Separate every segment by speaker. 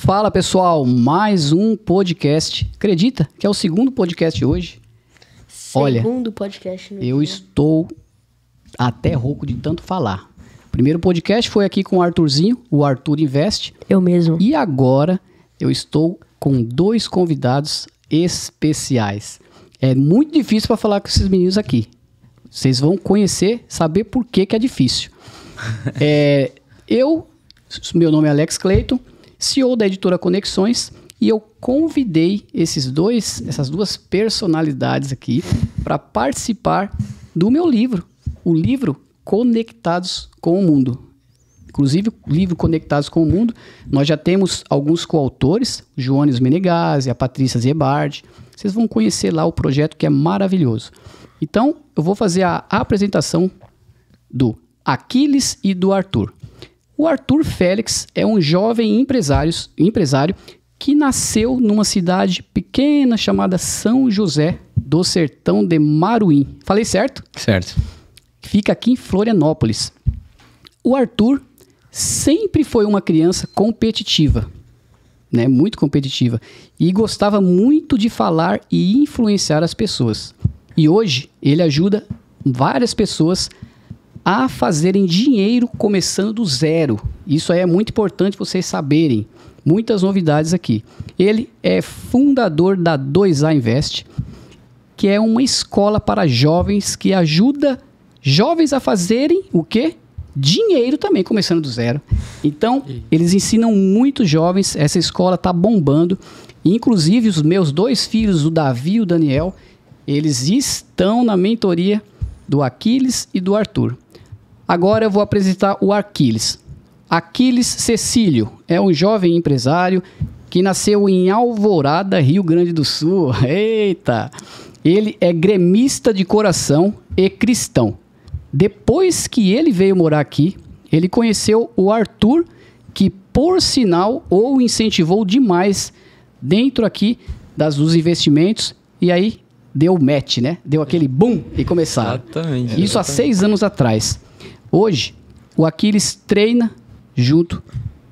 Speaker 1: Fala pessoal, mais um podcast. Acredita que é o segundo podcast hoje?
Speaker 2: Segundo podcast.
Speaker 1: Eu estou até rouco de tanto falar. O primeiro podcast foi aqui com o Arthurzinho, o Arthur Invest.
Speaker 2: Eu mesmo.
Speaker 1: E agora eu estou com dois convidados especiais. É muito difícil para falar com esses meninos aqui. Vocês vão conhecer, saber por que é difícil. Meu nome é Alex Clayton, CEO da editora Conexões, e eu convidei essas duas personalidades aqui para participar do meu livro, o livro Conectados com o Mundo. Inclusive, o livro Conectados com o Mundo, nós já temos alguns coautores, o Joanes Menegazzi, a Patrícia Zebardi. Vocês vão conhecer lá o projeto, que é maravilhoso. Então, eu vou fazer a apresentação do Aquiles e do Arthur. O Arthur Félix é um jovem empresário que nasceu numa cidade pequena chamada São José do Sertão de Maruim. Falei certo?
Speaker 3: Certo.
Speaker 1: Fica aqui em Florianópolis. O Arthur sempre foi uma criança competitiva, né? Muito competitiva. E gostava muito de falar e influenciar as pessoas. E hoje ele ajuda várias pessoas a fazerem dinheiro começando do zero. Isso aí é muito importante vocês saberem. Muitas novidades aqui. Ele é fundador da 2A Invest, que é uma escola para jovens que ajuda jovens a fazerem o quê? Dinheiro também, começando do zero. Então, eles ensinam muitos jovens. Essa escola está bombando. Inclusive, os meus dois filhos, o Davi e o Daniel, eles estão na mentoria do Aquiles e do Arthur. Agora eu vou apresentar o Aquiles. Aquiles Cecílio é um jovem empresário que nasceu em Alvorada, Rio Grande do Sul. Eita! Ele é gremista de coração e cristão. Depois que ele veio morar aqui, ele conheceu o Arthur, que por sinal o incentivou demais dentro aqui dos investimentos, e aí deu match, né? Deu aquele boom e começaram.
Speaker 3: Exatamente.
Speaker 1: Isso há 6 anos atrás. Hoje, o Aquiles treina junto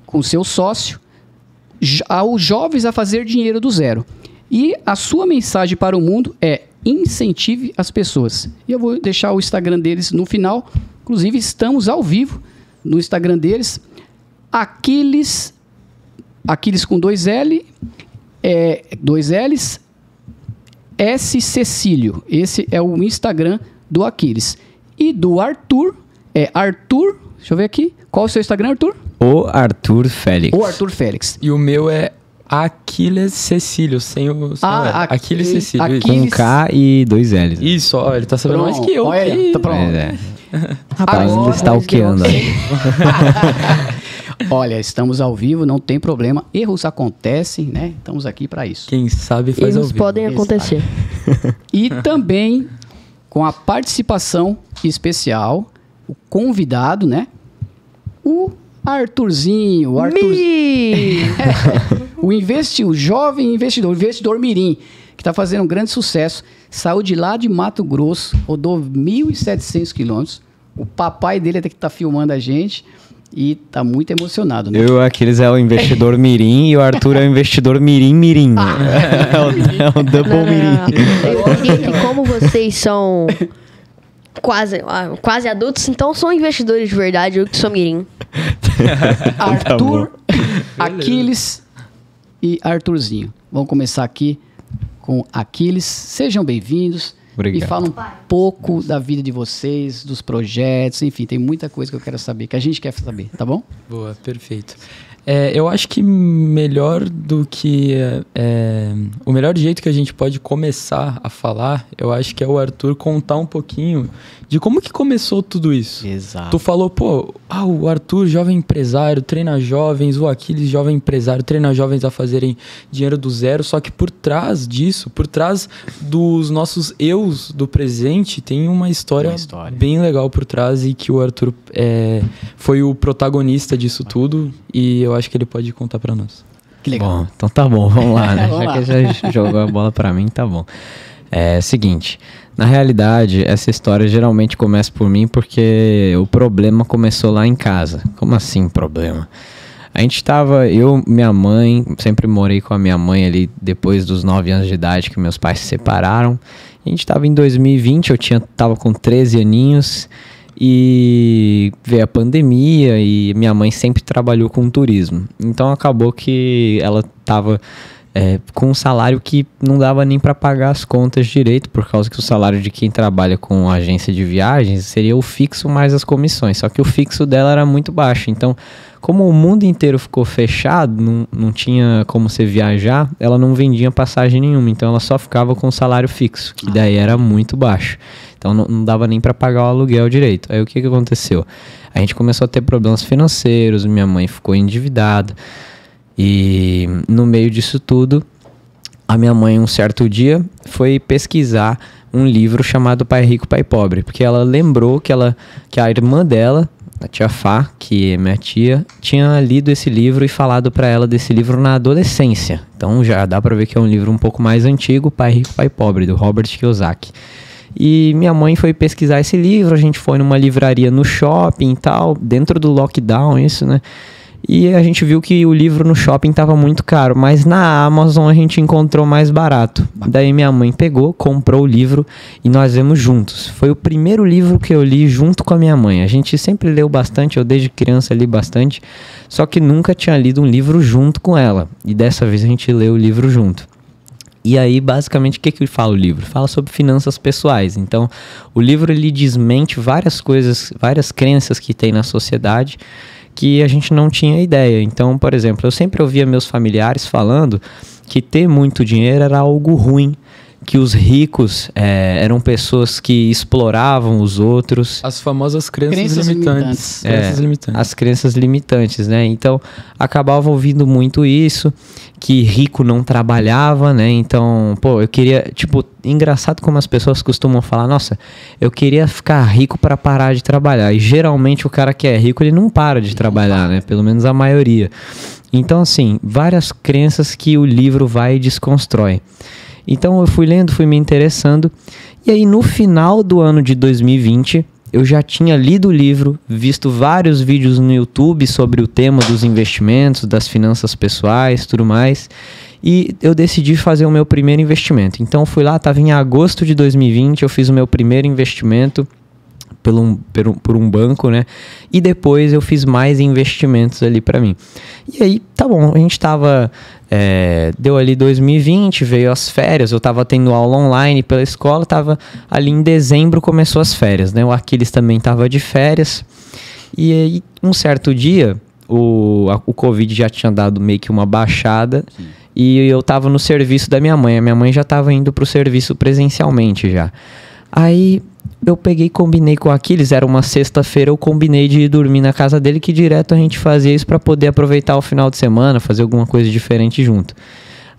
Speaker 1: com seu sócio aos jovens a fazer dinheiro do zero. E a sua mensagem para o mundo é: incentive as pessoas. E eu vou deixar o Instagram deles no final. Inclusive, estamos ao vivo no Instagram deles. Aquiles com 2 L's, S Cecílio. Esse é o Instagram do Aquiles. E do Arthur, Arthur, deixa eu ver aqui. Qual é o seu Instagram, Arthur?
Speaker 3: O Arthur Félix.
Speaker 1: O Arthur Félix.
Speaker 4: E o meu é Aquiles Cecílio, sem o... Aquiles Cecílio.
Speaker 3: Com K e 2 L's.
Speaker 4: Isso, ó, ele tá sabendo mais que eu.
Speaker 1: Olha aí, tá pronto.
Speaker 3: Rapaz, está stalkeando aí.
Speaker 1: Olha, estamos ao vivo, não tem problema. Erros acontecem, né? Estamos aqui para isso.
Speaker 4: Quem sabe faz ao
Speaker 2: Eles
Speaker 4: vivo.
Speaker 2: podem acontecer.
Speaker 1: E também com a participação especial, o convidado, né? O Arthurzinho. O jovem investidor, o investidor mirim, que está fazendo um grande sucesso. Saiu de lá de Mato Grosso, rodou 1.700 quilômetros. O papai dele até que está filmando a gente. E tá muito emocionado, né?
Speaker 3: Aquiles é o investidor mirim e o Arthur é o investidor mirim. É o double mirim.
Speaker 2: Eu diria que como vocês são quase adultos, então são investidores de verdade, eu que sou mirim.
Speaker 1: Arthur, Aquiles e Arthurzinho. Vamos começar aqui com Aquiles. Sejam bem-vindos.
Speaker 3: Obrigado.
Speaker 1: Me fala um pouco da vida de vocês, dos projetos, enfim, tem muita coisa que eu quero saber, que a gente quer saber, tá bom?
Speaker 4: Boa, perfeito. Eu acho que melhor do que... o melhor jeito que a gente pode começar a falar, eu acho que é o Arthur contar um pouquinho de como que começou tudo isso.
Speaker 1: Exato.
Speaker 4: Tu falou, o Arthur, jovem empresário, treina jovens, o Aquiles, jovem empresário, treina jovens a fazerem dinheiro do zero, só que por trás disso, por trás dos nossos eus do presente, tem uma história bem legal por trás e que o Arthur foi o protagonista disso tudo e eu acho que ele pode contar pra nós.
Speaker 1: Que legal.
Speaker 3: Bom, então tá bom, vamos lá, né?
Speaker 1: Vamos lá.
Speaker 3: Já que já jogou a bola pra mim, tá bom. Seguinte, na realidade, essa história geralmente começa por mim porque o problema começou lá em casa. Como assim problema? A gente tava, minha mãe, sempre morei com a minha mãe ali depois dos 9 anos de idade que meus pais se separaram. A gente tava em 2020, tava com 13 aninhos e veio a pandemia e minha mãe sempre trabalhou com turismo. Então acabou que ela tava com um salário que não dava nem para pagar as contas direito, por causa que o salário de quem trabalha com agência de viagens seria o fixo mais as comissões, só que o fixo dela era muito baixo. Então, como o mundo inteiro ficou fechado, não tinha como você viajar, ela não vendia passagem nenhuma, então ela só ficava com o salário fixo, que daí era muito baixo. Então não dava nem para pagar o aluguel direito. Aí o que aconteceu? A gente começou a ter problemas financeiros, minha mãe ficou endividada. E no meio disso tudo, a minha mãe, um certo dia, foi pesquisar um livro chamado Pai Rico, Pai Pobre. Porque ela lembrou que a irmã dela, a tia Fá, que é minha tia, tinha lido esse livro e falado para ela desse livro na adolescência. Então já dá para ver que é um livro um pouco mais antigo, Pai Rico, Pai Pobre, do Robert Kiyosaki. E minha mãe foi pesquisar esse livro, a gente foi numa livraria no shopping e tal, dentro do lockdown, isso, né? E a gente viu que o livro no shopping estava muito caro, mas na Amazon a gente encontrou mais barato. Daí minha mãe pegou, comprou o livro e nós lemos juntos. Foi o primeiro livro que eu li junto com a minha mãe. A gente sempre leu bastante, eu desde criança li bastante, só que nunca tinha lido um livro junto com ela. E dessa vez a gente leu o livro junto. E aí, basicamente, o que fala o livro? Fala sobre finanças pessoais. Então, o livro ele desmente várias coisas, várias crenças que tem na sociedade que a gente não tinha ideia. Então, por exemplo, eu sempre ouvia meus familiares falando que ter muito dinheiro era algo ruim, que os ricos eram pessoas que exploravam os outros.
Speaker 4: As famosas crenças limitantes.
Speaker 3: As crenças limitantes, né? Então, acabava ouvindo muito isso, que rico não trabalhava, né? Então, eu queria... engraçado como as pessoas costumam falar, nossa, eu queria ficar rico para parar de trabalhar. E geralmente o cara que é rico, ele não para de trabalhar, né? Pelo menos a maioria. Então, assim, várias crenças que o livro vai e desconstrói. Então eu fui lendo, fui me interessando, e aí no final do ano de 2020, eu já tinha lido o livro, visto vários vídeos no YouTube sobre o tema dos investimentos, das finanças pessoais, tudo mais, e eu decidi fazer o meu primeiro investimento. Então eu fui lá, estava em agosto de 2020, eu fiz o meu primeiro investimento por um banco, né? E depois eu fiz mais investimentos ali para mim. E aí, tá bom, a gente tava... deu ali 2020, veio as férias, eu tava tendo aula online pela escola, tava ali em dezembro, começou as férias, né? O Aquiles também tava de férias. E aí, um certo dia, o Covid já tinha dado meio que uma baixada. Sim. E eu tava no serviço da minha mãe. A minha mãe já tava indo pro serviço presencialmente já. Aí... eu peguei e combinei com o Aquiles, era uma sexta-feira, eu combinei de ir dormir na casa dele, que direto a gente fazia isso pra poder aproveitar o final de semana, fazer alguma coisa diferente junto.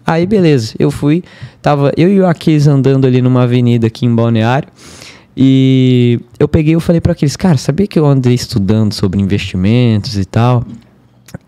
Speaker 3: Aí beleza, eu fui, tava eu e o Aquiles andando ali numa avenida aqui em Balneário, e eu peguei e falei pra Aquiles, cara, sabia que eu andei estudando sobre investimentos e tal?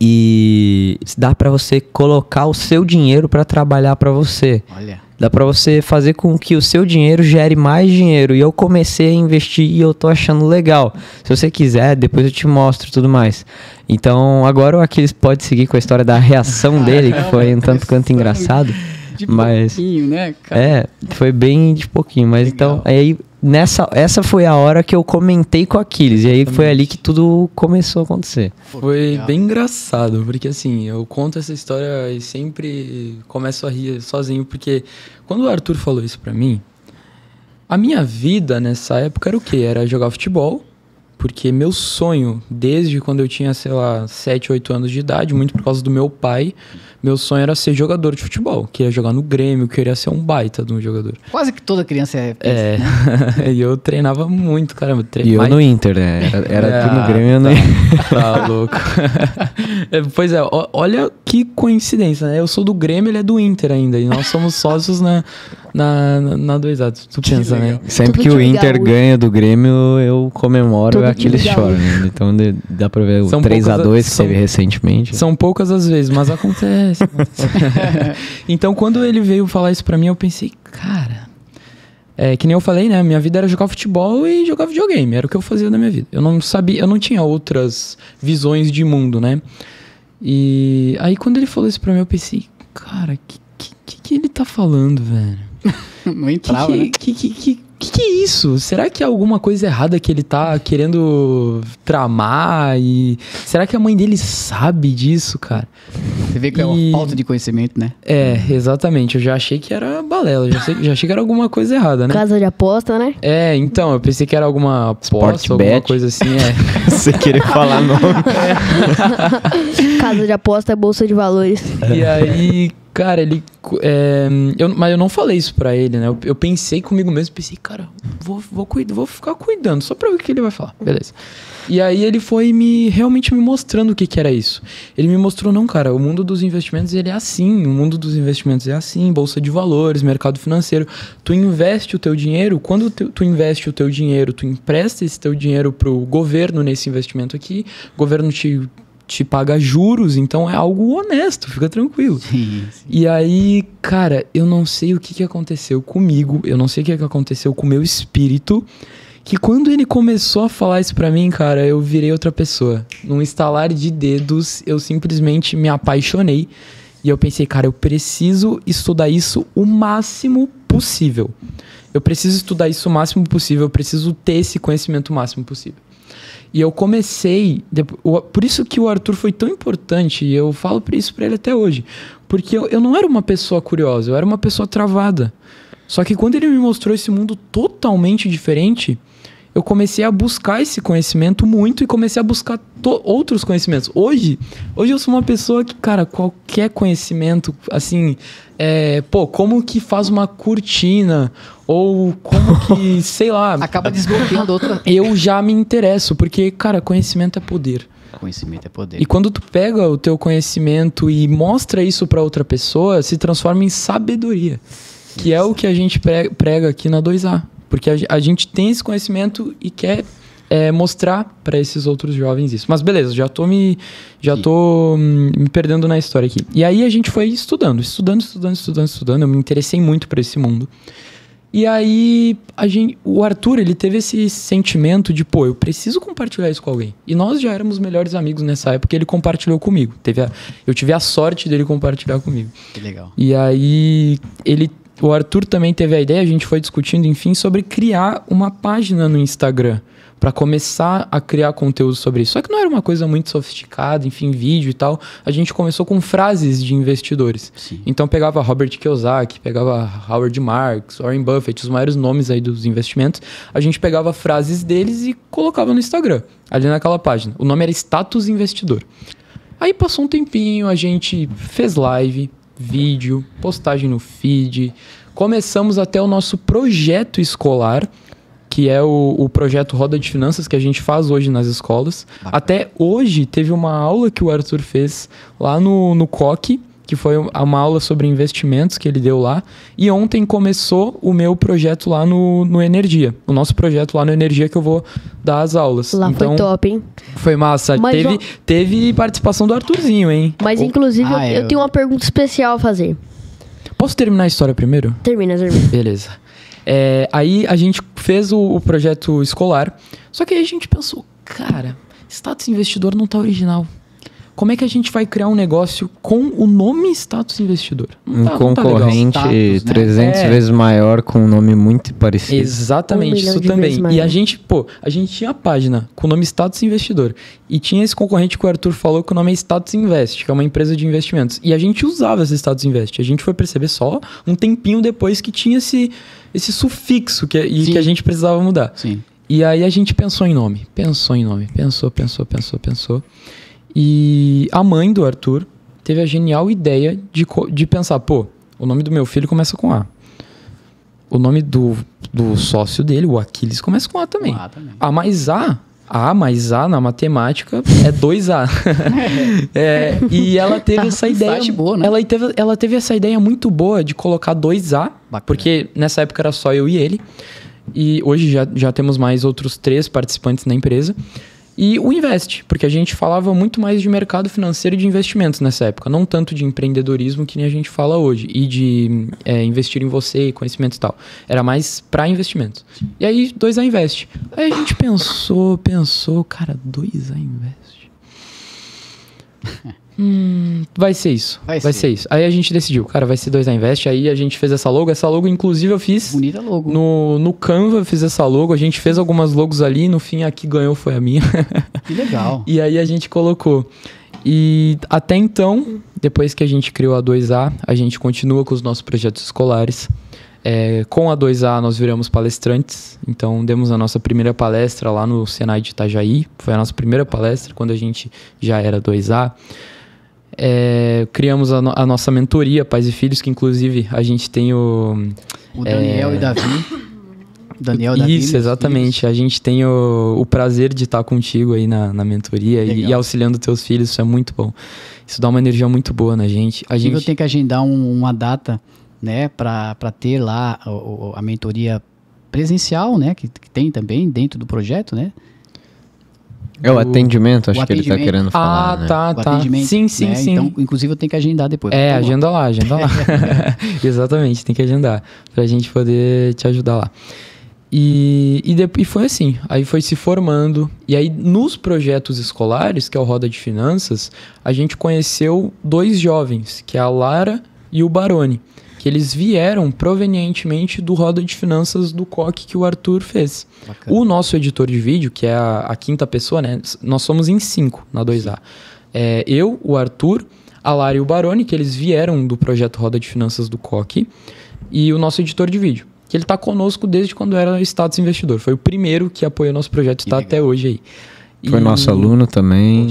Speaker 3: E dá pra você colocar o seu dinheiro pra trabalhar pra você.
Speaker 1: Olha...
Speaker 3: dá pra você fazer com que o seu dinheiro gere mais dinheiro. E eu comecei a investir e eu tô achando legal. Se você quiser, depois eu te mostro e tudo mais. Então, agora o Aquiles pode seguir com a história da reação dele, que foi um tanto quanto engraçado.
Speaker 1: De
Speaker 3: mas,
Speaker 1: pouquinho, né, cara?
Speaker 3: Foi bem de pouquinho. Mas
Speaker 1: legal.
Speaker 3: Então, aí essa foi a hora que eu comentei com o Aquiles. E aí foi ali que tudo começou a acontecer.
Speaker 4: Foi bem engraçado, porque assim, eu conto essa história e sempre começo a rir sozinho, porque quando o Arthur falou isso pra mim, a minha vida nessa época era o quê? Era jogar futebol, porque meu sonho, desde quando eu tinha, 7, 8 anos de idade, muito por causa do meu pai, meu sonho era ser jogador de futebol. Queria jogar no Grêmio, queria ser um baita de um jogador.
Speaker 1: Quase que toda criança
Speaker 4: né?
Speaker 1: E
Speaker 4: eu treinava muito, caramba.
Speaker 3: E eu no Inter, né? Era tu no Grêmio e eu no Inter.
Speaker 4: Tá louco. Pois é, olha que coincidência, né? Eu sou do Grêmio, ele é do Inter ainda. E nós somos sócios na 2A. Tu pensa, né?
Speaker 3: Sempre que o Inter ganha do Grêmio, eu comemoro e Aquiles chora, né? Então dá pra ver o 3-2 que teve recentemente.
Speaker 4: São poucas as vezes, mas acontece. Então, quando ele veio falar isso pra mim, eu pensei, cara... que nem eu falei, né? Minha vida era jogar futebol e jogar videogame. Era o que eu fazia na minha vida. Eu não tinha outras visões de mundo, né? E aí quando ele falou isso pra mim, eu pensei, cara, que ele tá falando, velho?
Speaker 1: Não entrava, né?
Speaker 4: Que é isso? Será que é alguma coisa errada que ele tá querendo tramar? E será que a mãe dele sabe disso, cara?
Speaker 1: Você vê que é uma falta de conhecimento, né?
Speaker 4: É, exatamente. Eu já achei que era balela. Já achei que era alguma coisa errada, né?
Speaker 2: Casa de aposta, né?
Speaker 4: É, então, eu pensei que era alguma aposta, alguma coisa assim,
Speaker 3: Você querer falar nome.
Speaker 2: Casa de aposta é bolsa de valores.
Speaker 4: E aí, cara, ele... mas eu não falei isso pra ele, né? Eu pensei comigo mesmo, pensei, cara, vou ficar cuidando, só pra ver o que ele vai falar. Beleza. E aí ele foi realmente me mostrando o que era isso. Ele me mostrou, não, cara, o mundo dos investimentos, ele é assim. O mundo dos investimentos é assim, bolsa de valores, mercado financeiro. Tu investe o teu dinheiro, quando tu investe o teu dinheiro, tu empresta esse teu dinheiro pro governo nesse investimento aqui, o governo te paga juros, então é algo honesto, fica tranquilo.
Speaker 1: Sim.
Speaker 4: E aí, cara, eu não sei o que aconteceu comigo, eu não sei o que aconteceu com o meu espírito, que quando ele começou a falar isso pra mim, cara, eu virei outra pessoa. Num estalar de dedos, eu simplesmente me apaixonei e eu pensei, cara, eu preciso estudar isso o máximo possível. Eu preciso estudar isso o máximo possível, eu preciso ter esse conhecimento o máximo possível. E eu comecei... Por isso que o Arthur foi tão importante, e eu falo isso pra ele até hoje. Porque eu não era uma pessoa curiosa, eu era uma pessoa travada. Só que quando ele me mostrou esse mundo totalmente diferente, eu comecei a buscar esse conhecimento muito e comecei a buscar outros conhecimentos. Hoje eu sou uma pessoa que, cara, qualquer conhecimento, assim... como que faz uma cortina... Ou como que, sei lá...
Speaker 1: Acaba desbloqueando outra...
Speaker 4: Eu já me interesso, porque, cara, conhecimento é poder.
Speaker 1: Conhecimento é poder.
Speaker 4: E quando tu pega o teu conhecimento e mostra isso pra outra pessoa, se transforma em sabedoria. Que é o que a gente prega aqui na 2A. Porque a gente tem esse conhecimento e quer mostrar pra esses outros jovens isso. Mas beleza, já tô me perdendo na história aqui. E aí a gente foi estudando. Eu me interessei muito por esse mundo. E aí, o Arthur, ele teve esse sentimento de, eu preciso compartilhar isso com alguém. E nós já éramos melhores amigos nessa época, ele compartilhou comigo. Eu tive a sorte dele compartilhar comigo.
Speaker 1: Que legal.
Speaker 4: E aí, o Arthur também teve a ideia, a gente foi discutindo, enfim, sobre criar uma página no Instagram, para começar a criar conteúdo sobre isso. Só que não era uma coisa muito sofisticada, enfim, vídeo e tal. A gente começou com frases de investidores.
Speaker 1: Sim.
Speaker 4: Então pegava Robert Kiyosaki, pegava Howard Marks, Warren Buffett, os maiores nomes aí dos investimentos. A gente pegava frases deles e colocava no Instagram, ali naquela página. O nome era Status Investidor. Aí passou um tempinho, a gente fez live, vídeo, postagem no feed. Começamos até o nosso projeto escolar, que é o projeto Roda de Finanças que a gente faz hoje nas escolas. Bacana. Até hoje teve uma aula que o Arthur fez lá no COC, que foi uma aula sobre investimentos que ele deu lá. E ontem começou o meu projeto lá no Energia. O nosso projeto lá no Energia que eu vou dar as aulas.
Speaker 2: Lá então, foi top, hein?
Speaker 4: Foi massa. Teve participação do Arthurzinho, hein?
Speaker 2: Mas inclusive eu tenho uma pergunta especial a fazer.
Speaker 4: Posso terminar a história primeiro?
Speaker 2: Termina.
Speaker 4: Beleza. Aí a gente fez o projeto escolar, só que aí a gente pensou, cara, Status Investidor não tá original. Como é que a gente vai criar um negócio com o nome Status Investidor?
Speaker 3: Concorrente Status, 300 vezes maior com um nome muito parecido.
Speaker 4: Exatamente, isso também. E a gente tinha a página com o nome Status Investidor. E tinha esse concorrente que o Arthur falou que o nome é Status Invest, que é uma empresa de investimentos. E a gente usava esse Status Invest. A gente foi perceber só um tempinho depois que tinha esse sufixo que a gente precisava mudar.
Speaker 1: Sim.
Speaker 4: E aí a gente pensou em nome. Pensou. E a mãe do Arthur teve a genial ideia de pensar, o nome do meu filho começa com A. O nome do sócio dele, o Aquiles, começa com A também. A mais A na matemática é 2A. E ela teve essa ideia.
Speaker 1: Boa, né?
Speaker 4: Ela teve essa ideia muito boa de colocar 2A, porque nessa época era só eu e ele. E hoje já temos mais outros 3 participantes na empresa. E o Invest, porque a gente falava muito mais de mercado financeiro e de investimentos nessa época, não tanto de empreendedorismo que nem a gente fala hoje, e de investir em você, conhecimento e tal. Era mais para investimentos. E aí, 2A Invest. Aí a gente pensou, cara, 2A Invest. Vai ser isso. Vai ser isso. Aí a gente decidiu, cara, vai ser 2A Invest. Aí a gente fez essa logo. Essa logo, inclusive, eu fiz...
Speaker 1: Bonita logo.
Speaker 4: No Canva, eu fiz essa logo. A gente fez algumas logos ali. No fim, a que ganhou foi a minha.
Speaker 1: Que legal.
Speaker 4: E aí a gente colocou. E até então, depois que a gente criou a 2A, a gente continua com os nossos projetos escolares. Com a 2A, nós viramos palestrantes. Então, demos a nossa primeira palestra lá no Senai de Itajaí. Foi a nossa primeira palestra, quando a gente já era 2A. Criamos a nossa mentoria, Pais e Filhos, que inclusive a gente tem o
Speaker 1: Daniel e Davi.
Speaker 4: Isso, exatamente. A gente tem o prazer de estar contigo aí na mentoria e auxiliando teus filhos. Isso é muito bom. Isso dá uma energia muito boa na gente. A gente
Speaker 1: tem que agendar uma data, né, para ter lá a mentoria presencial, né, que tem também dentro do projeto, né?
Speaker 3: O atendimento, acho que ele tá querendo falar. Né?
Speaker 4: Tá. Sim.
Speaker 1: Então, inclusive, eu tenho que agendar depois.
Speaker 4: Agenda lá. Exatamente, tem que agendar pra gente poder te ajudar lá. E foi assim, aí foi se formando. E aí, nos projetos escolares, que é o Roda de Finanças, a gente conheceu 2 jovens, que é a Lara e o Baroni, que eles vieram provenientemente do Roda de Finanças do COC que o Arthur fez. Bacana. O nosso editor de vídeo, que é a quinta pessoa, né? Nós somos em 5 na 2A. Eu, o Arthur, a Lara e o Baroni, que eles vieram do projeto Roda de Finanças do COC, e o nosso editor de vídeo, que ele está conosco desde quando era Status Investidor. Foi o primeiro que apoiou nosso projeto e está até hoje aí.
Speaker 3: Foi nosso aluno também.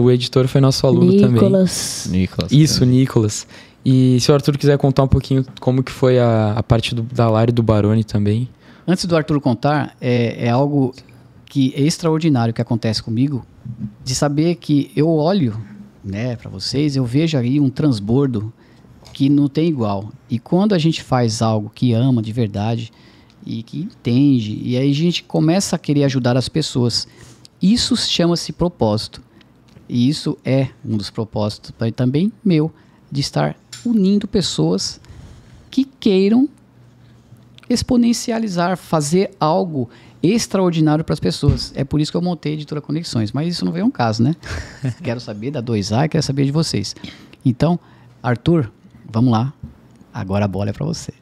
Speaker 4: O editor foi nosso aluno
Speaker 2: Nicolas.
Speaker 4: também. Isso, Nicolas. E se o Arthur quiser contar um pouquinho como que foi a parte da Lara e do Baroni também.
Speaker 1: Antes do Arthur contar, é algo que é extraordinário que acontece comigo, de saber que eu olho, né, para vocês, eu vejo aí um transbordo que não tem igual. E quando a gente faz algo que ama de verdade e que entende, e aí a gente começa a querer ajudar as pessoas, isso chama-se propósito. E isso é um dos propósitos também meu, de estar unindo pessoas que queiram exponencializar, fazer algo extraordinário para as pessoas. É por isso que eu montei a Editora Conexões. Mas isso não veio um caso, né? Quero saber da 2A e quero saber de vocês. Então, Arthur, vamos lá. Agora a bola é para você.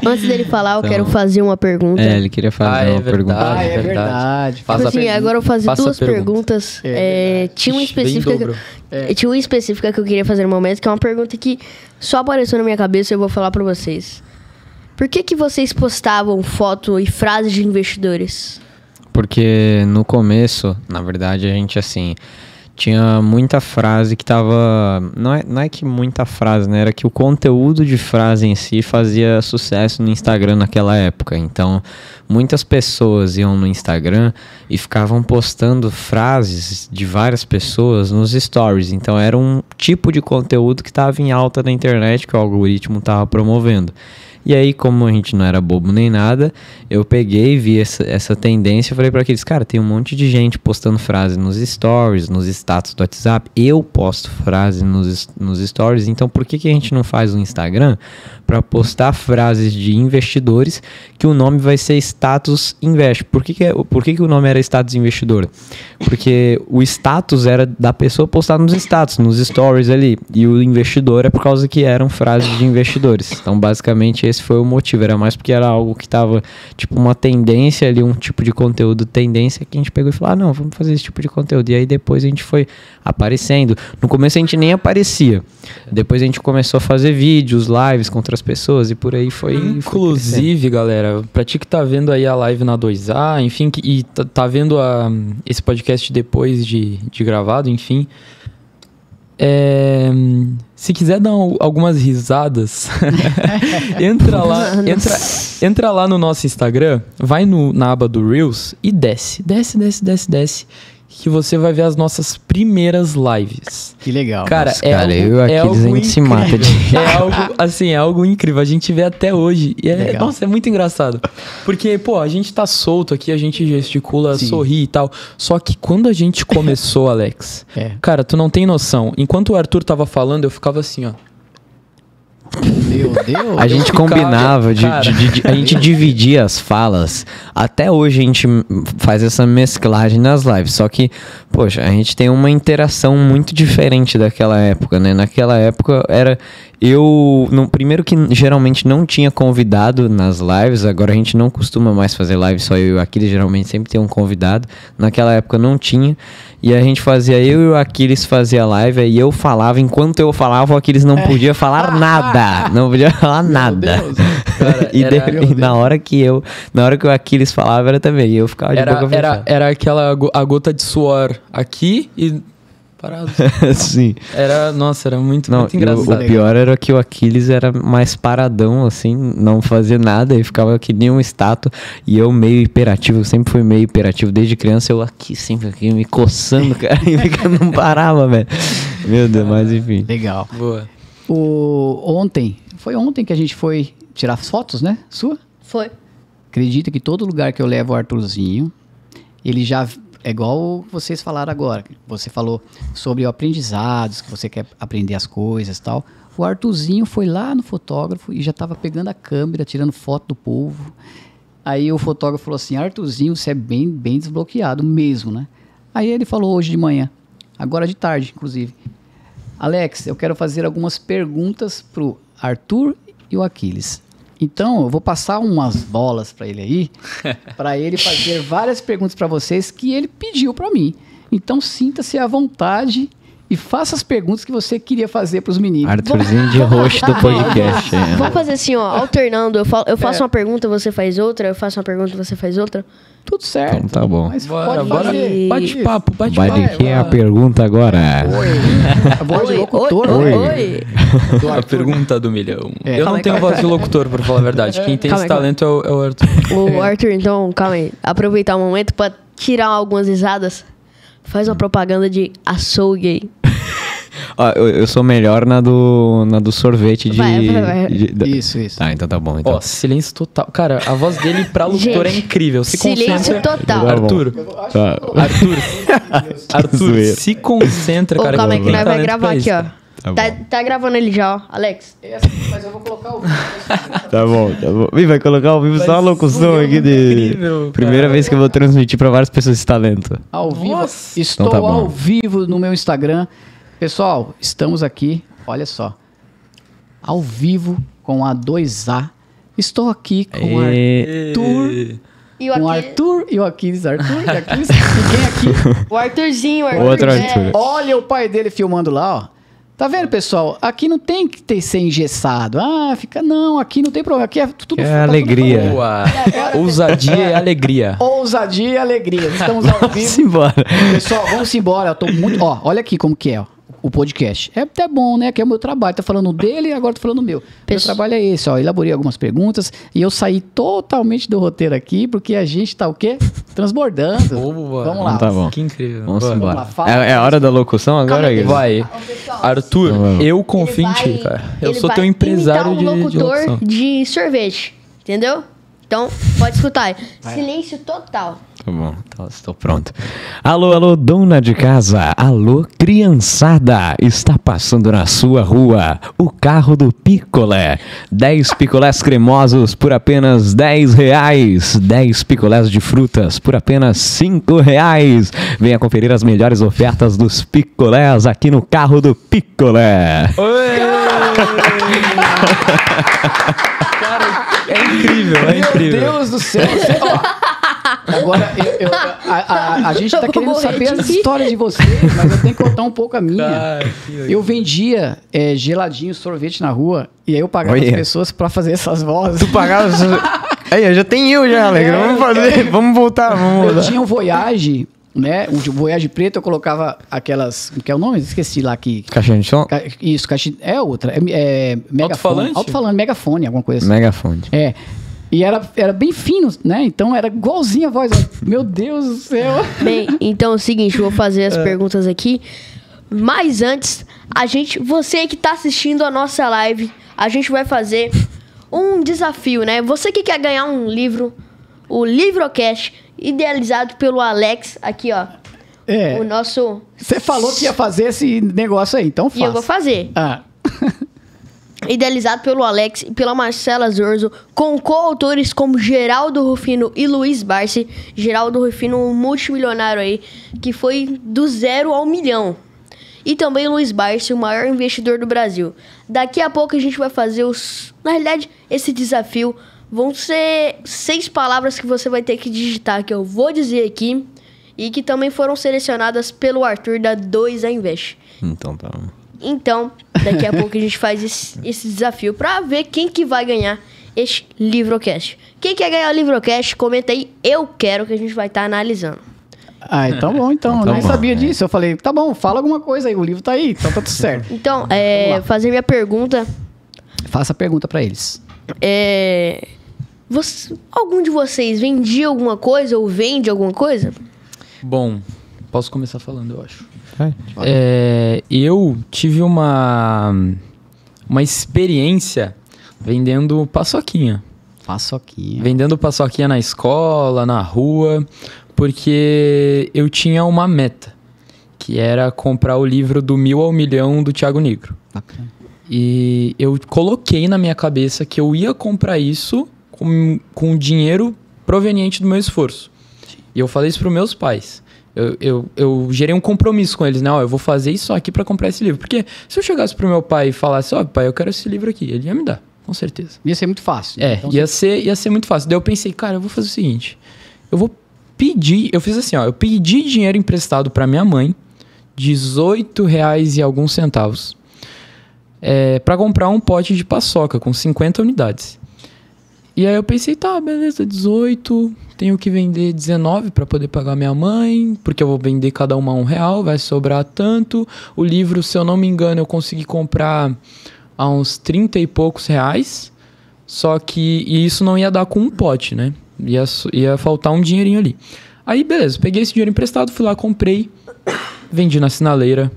Speaker 2: Antes dele falar, eu quero fazer uma pergunta.
Speaker 3: Ele queria fazer uma pergunta.
Speaker 1: É verdade.
Speaker 2: Tipo assim, agora eu vou fazer 2 perguntas. Tinha uma específica que eu queria fazer no momento, que é uma pergunta que só apareceu na minha cabeça e eu vou falar pra vocês. Por que vocês postavam foto e frases de investidores?
Speaker 3: Porque no começo, na verdade, a gente assim... Tinha muita frase que tava... Não é que muita frase, né? Era que o conteúdo de frase em si fazia sucesso no Instagram naquela época. Então, muitas pessoas iam no Instagram e ficavam postando frases de várias pessoas nos stories. Então, era um tipo de conteúdo que estava em alta na internet, que o algoritmo estava promovendo. E aí, como a gente não era bobo nem nada, eu peguei, vi essa tendência e falei para aqueles, cara, tem um monte de gente postando frase nos stories, nos status do WhatsApp. Eu posto frase nos stories, então por que a gente não faz um Instagram para postar frases de investidores que o nome vai ser Status Invest? Por que o nome era Status Investidor? Porque o status era da pessoa postar nos status, nos stories ali, e o investidor é por causa que eram frases de investidores. Então, basicamente, esse foi o motivo, era mais porque era algo que tava, tipo, uma tendência ali, um tipo de conteúdo tendência, que a gente pegou e falou, não, vamos fazer esse tipo de conteúdo, e aí depois a gente foi aparecendo. No começo a gente nem aparecia, depois a gente começou a fazer vídeos, lives com outras pessoas, e por aí foi.
Speaker 4: Inclusive, galera, pra ti que tá vendo aí a live na 2A, enfim, e tá vendo esse podcast depois de gravado, enfim, se quiser dar algumas risadas, entra lá no nosso Instagram, vai na aba do Reels e desce, que você vai ver as nossas primeiras lives.
Speaker 1: Que legal.
Speaker 3: Cara, algo incrível. Se mata de...
Speaker 4: é algo incrível. A gente vê até hoje. E é muito engraçado. Porque, pô, a gente tá solto aqui, a gente gesticula, sorri e tal. Só que quando a gente começou, Alex, cara, tu não tem noção. Enquanto o Arthur tava falando, eu ficava assim, ó.
Speaker 1: Meu Deus.
Speaker 3: A gente combinava, a gente dividia as falas. Até hoje a gente faz essa mesclagem nas lives. Só que, poxa, a gente tem uma interação muito diferente daquela época, né? Naquela época era primeiro que geralmente não tinha convidado nas lives. Agora a gente não costuma mais fazer live, só eu e o Aquiles. Geralmente sempre tem um convidado. Naquela época não tinha. E a gente fazia, eu e o Aquiles fazia live. Aí eu falava, enquanto eu falava, o Aquiles não podia falar nada. Não podia falar nada.
Speaker 1: Deus.
Speaker 4: Cara,
Speaker 3: E na hora que o Aquiles falava, era também. Eu ficava de boca fechada.
Speaker 4: Era aquela a gota de suor aqui e parado.
Speaker 3: Sim.
Speaker 4: Era muito engraçado.
Speaker 3: O pior era que o Aquiles era mais paradão, assim, não fazia nada e ficava que nem uma estátua. E eu meio hiperativo, eu sempre fui meio hiperativo. Desde criança eu sempre aqui me coçando, cara, e não parava, velho. Meu Deus, mas enfim.
Speaker 1: Legal.
Speaker 4: Boa.
Speaker 1: Foi ontem que a gente foi tirar fotos, né? Sua?
Speaker 2: Foi.
Speaker 1: Acredita que todo lugar que eu levo o Arthurzinho, ele já... É igual vocês falaram agora. Você falou sobre aprendizados, que você quer aprender as coisas e tal. O Arthurzinho foi lá no fotógrafo e já estava pegando a câmera, tirando foto do povo. Aí o fotógrafo falou assim, Arthurzinho, você é bem desbloqueado mesmo, né? Aí ele falou hoje de manhã, agora de tarde, inclusive. Alex, eu quero fazer algumas perguntas pro Arthur e o Aquiles. Então, eu vou passar umas bolas para ele aí, para ele fazer várias perguntas para vocês que ele pediu para mim. Então, sinta-se à vontade e faça as perguntas que você queria fazer para os meninos.
Speaker 3: Arthurzinho de host do podcast.
Speaker 2: Vamos fazer assim, ó, alternando. Eu faço uma pergunta, você faz outra. Eu faço uma pergunta, você faz outra.
Speaker 1: Tudo certo.
Speaker 3: Então tá bom.
Speaker 1: Mas
Speaker 4: Bora.
Speaker 1: fazer.
Speaker 4: Bate-papo.
Speaker 3: Vai de que é a pergunta agora?
Speaker 1: A voz de locutor.
Speaker 2: Oi.
Speaker 4: A pergunta do milhão.
Speaker 1: É.
Speaker 4: Eu
Speaker 2: Calma
Speaker 4: não
Speaker 2: aí,
Speaker 4: tenho
Speaker 2: calma
Speaker 4: voz de locutor, pra falar a verdade. Quem tem
Speaker 2: Calma
Speaker 4: esse
Speaker 2: aí,
Speaker 4: talento é o Arthur.
Speaker 2: O Arthur, então, calma aí. Aproveitar o momento pra tirar algumas risadas. Faz uma propaganda de açougue aí.
Speaker 3: Ó, eu sou melhor na do sorvete de...
Speaker 2: Vai.
Speaker 1: Isso.
Speaker 3: Tá, então tá bom. Então.
Speaker 4: Ó, silêncio total. Cara, a voz dele pra locutor
Speaker 2: Gente,
Speaker 4: é incrível. Se
Speaker 2: silêncio
Speaker 4: concentra.
Speaker 2: total.
Speaker 4: Arthur,
Speaker 3: Tá.
Speaker 4: Arthur,
Speaker 3: zoeira.
Speaker 4: se concentra,
Speaker 2: Ô,
Speaker 4: cara.
Speaker 2: calma aí
Speaker 4: que
Speaker 2: que
Speaker 4: tem
Speaker 2: nós vai
Speaker 4: talento
Speaker 2: gravar
Speaker 4: pra
Speaker 2: aqui,
Speaker 4: isso.
Speaker 2: ó. Tá gravando ele já, ó. Alex.
Speaker 1: Mas eu vou colocar o
Speaker 3: Tá bom. Ih, vai colocar ao vivo só a locução aqui de...
Speaker 4: Incrível,
Speaker 3: Primeira
Speaker 4: cara.
Speaker 3: vez que eu vou transmitir pra várias pessoas esse talento.
Speaker 1: ao vivo.
Speaker 4: Nossa.
Speaker 1: Estou
Speaker 3: Então tá bom.
Speaker 1: ao vivo no meu Instagram. Pessoal, estamos aqui, olha só. Ao vivo com a 2A. Estou aqui com o Arthur.
Speaker 2: E
Speaker 1: Com o Arthur e o Aquiles. Arthur e Aquiles. E quem aqui?
Speaker 2: O Arthurzinho, o Arthur.
Speaker 3: Outro Arthur.
Speaker 1: Olha o pai dele filmando lá, ó. Tá vendo, pessoal? Aqui não tem que ser engessado. Não, aqui não tem problema. Aqui é tudo
Speaker 3: É
Speaker 1: tá tudo
Speaker 3: alegria.
Speaker 1: fluindo.
Speaker 4: Boa. Ousadia e alegria.
Speaker 1: Ousadia e alegria. Estamos ao
Speaker 3: Vamos
Speaker 1: vivo.
Speaker 3: embora.
Speaker 1: Pessoal, vamos embora. Eu tô muito... Ó, olha aqui como que é, ó. O podcast. É até bom, né? Que é o meu trabalho. Tá falando dele e agora tô falando do meu. Meu trabalho é esse, ó. Elaborei algumas perguntas e eu saí totalmente do roteiro aqui porque a gente tá o quê? Transbordando.
Speaker 4: Boa.
Speaker 1: Vamos lá.
Speaker 3: Tá bom.
Speaker 4: Que incrível.
Speaker 3: Vamos
Speaker 4: Boa.
Speaker 3: embora.
Speaker 1: Vamos lá, fala.
Speaker 3: É a hora da locução agora?
Speaker 2: Calma aí.
Speaker 3: Guilherme?
Speaker 4: Vai. Arthur, eu confio em ti, cara. Eu sou teu empresário
Speaker 2: imitar um
Speaker 4: de
Speaker 2: locutor
Speaker 4: locução.
Speaker 2: de sorvete, entendeu? Então, pode escutar. Silêncio total.
Speaker 3: Tá bom, então estou pronto. Alô, dona de casa. Alô, criançada. Está passando na sua rua o carro do picolé. 10 picolés cremosos por apenas R$10. 10 picolés de frutas por apenas R$5. Venha conferir as melhores ofertas dos picolés aqui no carro do picolé.
Speaker 4: Cara, é incrível, é incrível.
Speaker 1: Meu Deus do céu. Agora, a gente tá
Speaker 2: Eu vou
Speaker 1: querendo
Speaker 2: morrer
Speaker 1: saber
Speaker 2: de
Speaker 1: as
Speaker 2: rir.
Speaker 1: histórias de vocês, mas eu tenho que contar um pouco a minha.
Speaker 4: Cara, que legal.
Speaker 1: Eu vendia geladinho, sorvete na rua, e aí eu pagava
Speaker 3: Olha.
Speaker 1: as pessoas pra fazer essas vozes.
Speaker 3: Tu pagava... Aí, já tem eu já, Alegre. Vamos fazer. Vamos voltar,
Speaker 1: Eu tinha um Voyage, né? Um Voyage preto, eu colocava aquelas... Que é o nome? Esqueci lá aqui.
Speaker 3: Caixinha de som?
Speaker 1: Isso, caixa... É outra. É megafone.
Speaker 4: Alto-falante?
Speaker 1: Alto-falante, megafone, alguma coisa assim.
Speaker 3: Megafone.
Speaker 1: É. E era bem fino, né? Então era igualzinho a voz. Meu Deus do céu.
Speaker 2: Bem, então é o seguinte, vou fazer as perguntas aqui. Mas antes, você que tá assistindo a nossa live, a gente vai fazer um desafio, né? Você que quer ganhar um livro, o Livrocast, idealizado pelo Alex, aqui ó.
Speaker 1: É.
Speaker 2: O nosso...
Speaker 1: Você falou que ia fazer esse negócio aí, então
Speaker 2: E eu vou
Speaker 1: faça.
Speaker 2: fazer.
Speaker 1: Ah.
Speaker 2: idealizado pelo Alex e pela Marcela Zorzo, com coautores como Geraldo Rufino e Luiz Barsi. Geraldo Rufino, um multimilionário aí, que foi do 0 ao 1 milhão. E também Luiz Barsi, o maior investidor do Brasil. Daqui a pouco a gente vai fazer Na realidade, esse desafio vão ser 6 palavras que você vai ter que digitar, que eu vou dizer aqui, e que também foram selecionadas pelo Arthur da 2A Invest.
Speaker 3: Então tá.
Speaker 2: Então, daqui a pouco a gente faz esse desafio pra ver quem que vai ganhar este Livrocast. Quem quer ganhar o Livrocast, comenta aí, eu quero, que a gente vai estar analisando.
Speaker 1: Ah, então bom, então.
Speaker 3: Tá
Speaker 1: Eu nem
Speaker 3: bom,
Speaker 1: sabia disso. Eu falei, tá bom, fala alguma coisa aí, o livro tá aí, então tá tudo certo.
Speaker 2: Então, fazer minha pergunta.
Speaker 1: Faça a pergunta pra eles.
Speaker 2: Algum de vocês vendia alguma coisa ou vende alguma coisa?
Speaker 4: Bom, posso começar falando, eu acho.
Speaker 3: Vai.
Speaker 4: Eu tive uma experiência vendendo paçoquinha.
Speaker 1: Paçoquinha.
Speaker 4: Vendendo paçoquinha na escola, na rua, porque eu tinha uma meta, que era comprar o livro do 1000 ao 1 milhão do Thiago Nigro.
Speaker 1: Bacana.
Speaker 4: E eu coloquei na minha cabeça que eu ia comprar isso com dinheiro proveniente do meu esforço. E eu falei isso para os meus pais. Eu gerei um compromisso com eles, né? Ó, eu vou fazer isso aqui para comprar esse livro. Porque se eu chegasse pro meu pai e falasse, ó, pai, eu quero esse livro aqui, ele ia me dar, com certeza.
Speaker 1: Ia ser muito fácil. Então,
Speaker 4: ia ser muito fácil. Daí eu pensei, cara, eu vou fazer o seguinte, eu vou pedir, eu fiz assim, ó, eu pedi dinheiro emprestado para minha mãe, R$18 e alguns centavos, para comprar um pote de paçoca com 50 unidades. E aí eu pensei, tá, beleza, 18, tenho que vender 19 para poder pagar minha mãe, porque eu vou vender cada uma R$1, vai sobrar tanto. O livro, se eu não me engano, eu consegui comprar a uns 30 e poucos reais, só que isso não ia dar com um pote, né? Ia faltar um dinheirinho ali. Aí, beleza, peguei esse dinheiro emprestado, fui lá, comprei, vendi na sinaleira,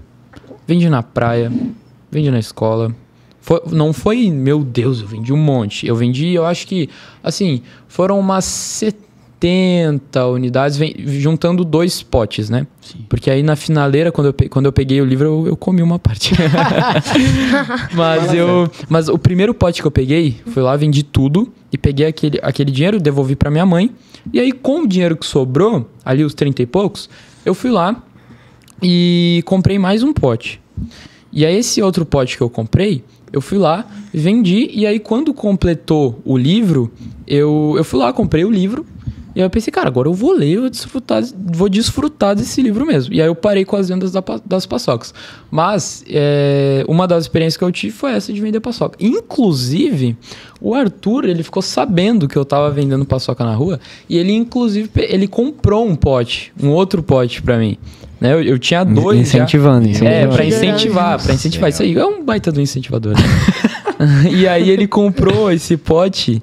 Speaker 4: vendi na praia, vendi na escola. Não foi, meu Deus, eu vendi um monte. Eu vendi, eu acho que, assim, foram umas 70 unidades, juntando 2 potes, né? Sim. Porque aí na finaleira, quando eu peguei o livro, eu comi uma parte. Mas o primeiro pote que eu peguei, fui lá, vendi tudo e peguei aquele dinheiro, devolvi pra minha mãe. E aí, com o dinheiro que sobrou, ali os 30 e poucos, eu fui lá e comprei mais um pote. E aí, esse outro pote que eu comprei, eu fui lá, vendi, e aí quando completou o livro, eu fui lá, comprei o livro, e aí eu pensei, cara, agora eu vou ler, vou desfrutar desse livro mesmo. E aí eu parei com as vendas das paçocas. Mas uma das experiências que eu tive foi essa de vender paçoca. Inclusive, o Arthur, ele ficou sabendo que eu tava vendendo paçoca na rua, e ele, inclusive, ele comprou um outro pote pra mim. Né? Eu tinha 2
Speaker 3: incentivando.
Speaker 4: Pra incentivar. Isso aí é um baita do incentivador, né? E aí ele comprou esse pote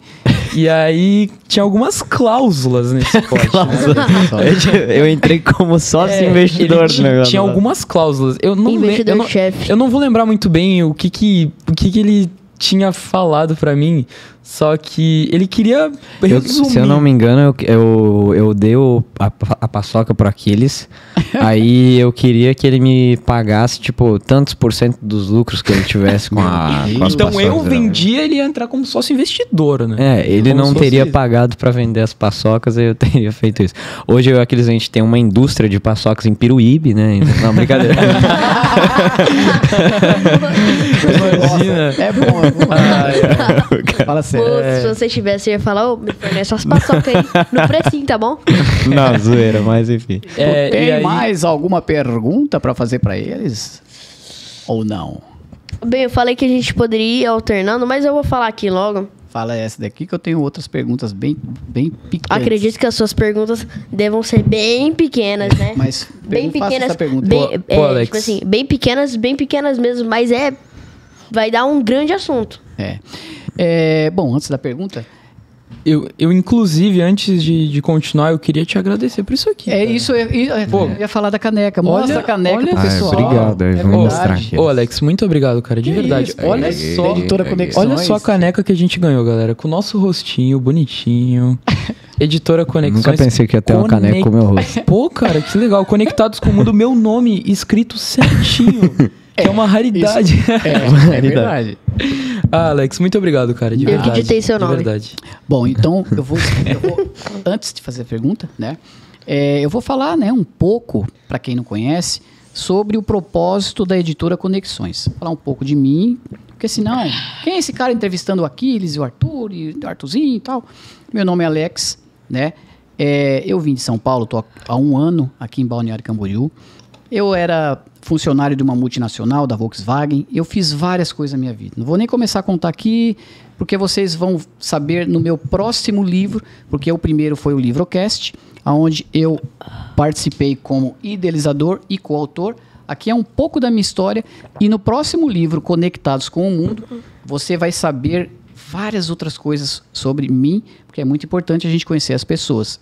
Speaker 4: e aí tinha algumas cláusulas nesse pote.
Speaker 3: Né? Eu entrei como sócio investidor do negócio.
Speaker 4: Tinha algumas cláusulas. Eu
Speaker 2: Investidor-chefe.
Speaker 4: Eu não vou lembrar muito bem o que ele tinha falado pra mim, só que ele queria resumir.
Speaker 3: Se eu não me engano, eu dei a paçoca pro Aquiles, aí eu queria que ele me pagasse, tipo, tantos % dos lucros que ele tivesse com as
Speaker 4: então
Speaker 3: paçocas.
Speaker 4: Eu vendia, ele ia entrar como sócio investidor, né?
Speaker 3: Ele como não teria pagado pra vender as paçocas, eu teria feito isso. Hoje eu e o Aquiles, a gente tem uma indústria de paçocas em Piruíbe, né? Não, brincadeira.
Speaker 4: Imagina.
Speaker 1: É bom. Fala sério.
Speaker 2: Se você tivesse, eu ia falar, me fornece as paçocas aí no precinho, tá bom?
Speaker 3: Não, zoeira, mas enfim.
Speaker 1: Tem mais alguma pergunta pra fazer pra eles? Ou não?
Speaker 2: Bem, eu falei que a gente poderia ir alternando, mas eu vou falar aqui logo.
Speaker 1: Fala essa daqui que eu tenho outras perguntas bem picantes.
Speaker 2: Acredito que as suas perguntas devam ser bem pequenas, né?
Speaker 1: Mas
Speaker 2: bem pequenas.
Speaker 1: Essa pergunta.
Speaker 4: Alex.
Speaker 2: Tipo assim, bem pequenas mesmo, mas vai dar um grande assunto.
Speaker 1: Bom, antes da pergunta...
Speaker 4: Eu inclusive, antes de continuar, eu queria te agradecer por isso aqui.
Speaker 1: Eu ia falar da caneca. Mostra a caneca pro pessoal.
Speaker 3: Obrigado, eu vou mostrar aqui.
Speaker 4: Alex, muito obrigado, cara, de verdade.
Speaker 1: Isso,
Speaker 4: olha só,
Speaker 1: Editora Conexões.
Speaker 4: Olha só a caneca que a gente ganhou, galera, com o nosso rostinho bonitinho. Editora Conexões.
Speaker 3: Nunca pensei que ia ter uma caneca com o meu rosto.
Speaker 4: Pô, cara, que legal. Conectados com o Mundo, meu nome escrito certinho. Que é uma raridade.
Speaker 1: É verdade.
Speaker 4: Alex, muito obrigado, cara, de
Speaker 2: Eu que
Speaker 4: verdade.
Speaker 2: ditei seu nome.
Speaker 4: De verdade.
Speaker 1: Bom, então eu vou antes de fazer a pergunta, né? Eu vou falar, né, um pouco, para quem não conhece, sobre o propósito da editora Conexões. Falar um pouco de mim, porque senão, quem é esse cara entrevistando o Aquiles e o Arthur e o Arthurzinho e tal? Meu nome é Alex, né? Eu vim de São Paulo, estou há 1 ano aqui em Balneário Camboriú. Eu era funcionário de uma multinacional, da Volkswagen. Eu fiz várias coisas na minha vida. Não vou nem começar a contar aqui, porque vocês vão saber no meu próximo livro, porque o primeiro foi o Livrocast, onde eu participei como idealizador e coautor. Aqui é um pouco da minha história. E no próximo livro, Conectados com o Mundo, você vai saber várias outras coisas sobre mim, porque é muito importante a gente conhecer as pessoas.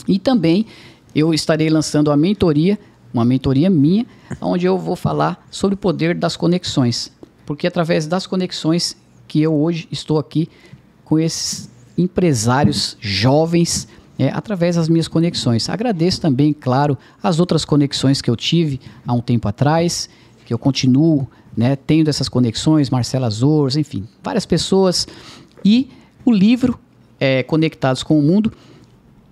Speaker 1: E também eu estarei lançando uma mentoria minha, onde eu vou falar sobre o poder das conexões. Porque é através das conexões que eu hoje estou aqui com esses empresários jovens, através das minhas conexões. Agradeço também, claro, as outras conexões que eu tive há um tempo atrás, que eu continuo, né, tendo essas conexões, Marcela Zors, enfim, várias pessoas. E o livro Conectados com o Mundo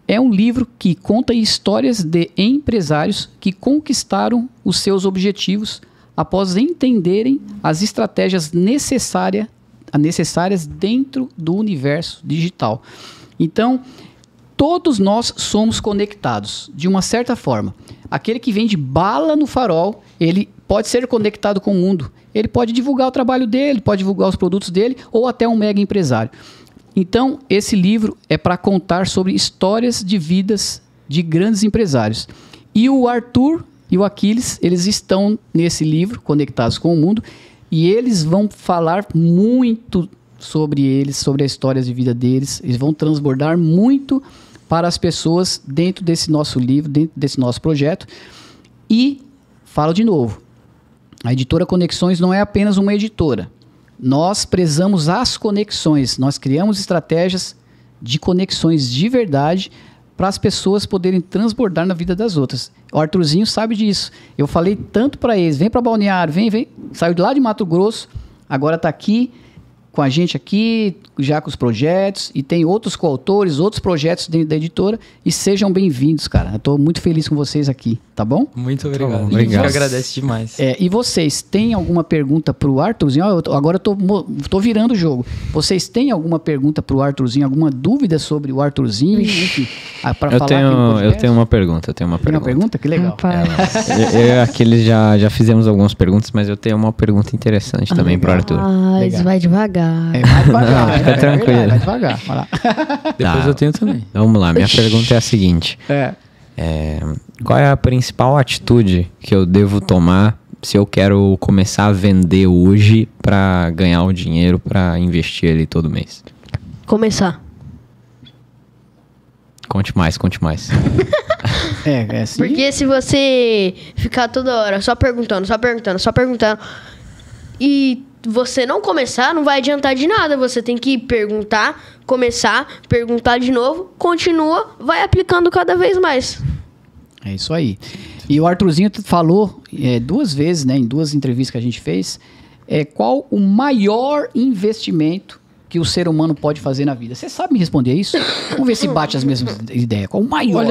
Speaker 1: é um livro que conta histórias de empresários que conquistaram os seus objetivos após entenderem as estratégias necessárias dentro do universo digital. Então, todos nós somos conectados, de uma certa forma. Aquele que vende bala no farol, ele pode ser conectado com o mundo. Ele pode divulgar o trabalho dele, pode divulgar os produtos dele, ou até um mega empresário. Então, esse livro é para contar sobre histórias de vidas de grandes empresários. E o Arthur e o Aquiles, eles estão nesse livro, Conectados com o Mundo, e eles vão falar muito sobre eles, sobre as histórias de vida deles. Eles vão transbordar muito para as pessoas dentro desse nosso livro, dentro desse nosso projeto. E, falo de novo, a editora Conexões não é apenas uma editora. Nós prezamos as conexões, nós criamos estratégias de conexões de verdade para as pessoas poderem transbordar na vida das outras. O Arthurzinho sabe disso. Eu falei tanto para eles, vem para Balneário, vem. Saiu de lá de Mato Grosso, agora está aqui com a gente aqui, já com os projetos, e tem outros coautores, outros projetos dentro da editora, e sejam bem-vindos, cara. Eu estou muito feliz com vocês aqui, tá bom?
Speaker 4: Muito obrigado.
Speaker 3: Tá bom, obrigado.
Speaker 4: A gente agradece demais.
Speaker 1: E vocês têm alguma pergunta pro Arthurzinho? Agora eu tô virando o jogo. Vocês têm alguma pergunta pro Arthurzinho? Alguma dúvida sobre o Arthurzinho? Enfim, para falar aqui no podcast?
Speaker 3: Eu tenho uma pergunta.
Speaker 1: Tem uma pergunta? Que legal.
Speaker 3: Eu e aqueles já fizemos algumas perguntas, mas eu tenho uma pergunta interessante também pro Arthur.
Speaker 2: Mas vai devagar.
Speaker 1: Vai devagar.
Speaker 3: Não, fica tranquilo.
Speaker 1: Vai devagar. Vai lá.
Speaker 4: Depois eu tenho também.
Speaker 3: Vamos lá, minha pergunta é a seguinte. Qual é a principal atitude que eu devo tomar se eu quero começar a vender hoje para ganhar o dinheiro para investir ali todo mês?
Speaker 2: Começar.
Speaker 3: Conte mais.
Speaker 1: Assim.
Speaker 2: Porque se você ficar toda hora só perguntando e você não começar, não vai adiantar de nada. Você tem que perguntar, começar, perguntar de novo, continua, vai aplicando cada vez mais.
Speaker 1: É isso aí. E o Arthurzinho falou 2 vezes, né, em 2 entrevistas que a gente fez, qual o maior investimento que o ser humano pode fazer na vida. Você sabe me responder isso? Vamos ver se bate as mesmas ideias. Qual o maior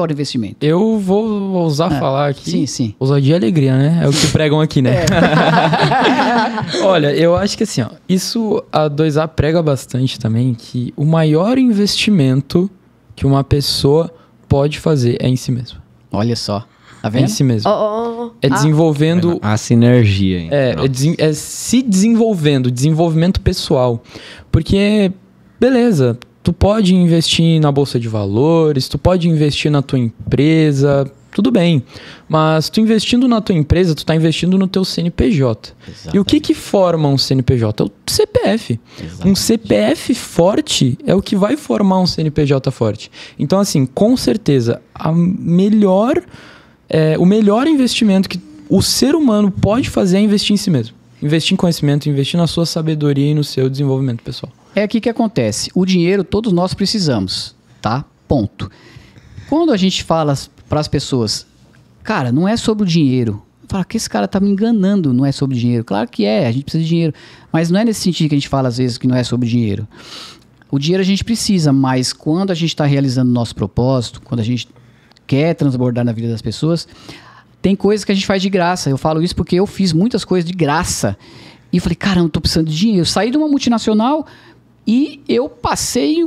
Speaker 1: investimento?
Speaker 4: Eu vou ousar falar aqui.
Speaker 1: Sim.
Speaker 4: Ousadia e alegria, né? É o que pregam aqui, né? Olha, eu acho que assim, ó, isso a 2A prega bastante também, que o maior investimento que uma pessoa pode fazer é em si mesmo.
Speaker 1: Olha só. Tá
Speaker 4: É
Speaker 1: vendo?
Speaker 4: em si mesmo. É desenvolvendo...
Speaker 3: A sinergia.
Speaker 4: É se desenvolvendo, desenvolvimento pessoal. Porque, beleza, tu pode investir na bolsa de valores, tu pode investir na tua empresa, tudo bem. Mas tu investindo na tua empresa, tu tá investindo no teu CNPJ.
Speaker 1: Exatamente.
Speaker 4: E o que forma um CNPJ? É o CPF.
Speaker 1: Exatamente.
Speaker 4: Um CPF forte é o que vai formar um CNPJ forte. Então, assim, com certeza, o melhor investimento que o ser humano pode fazer é investir em si mesmo. Investir em conhecimento, investir na sua sabedoria e no seu desenvolvimento pessoal.
Speaker 1: É aqui que acontece. O dinheiro todos nós precisamos, tá? Ponto. Quando a gente fala para as pessoas, cara, não é sobre o dinheiro. Fala que esse cara tá me enganando, não é sobre dinheiro. Claro que é, a gente precisa de dinheiro. Mas não é nesse sentido que a gente fala às vezes que não é sobre dinheiro. O dinheiro a gente precisa, mas quando a gente está realizando o nosso propósito, quando a gente quer transbordar na vida das pessoas, tem coisas que a gente faz de graça. Eu falo isso porque eu fiz muitas coisas de graça. E eu falei, caramba, tô precisando de dinheiro. Eu saí de uma multinacional e eu passei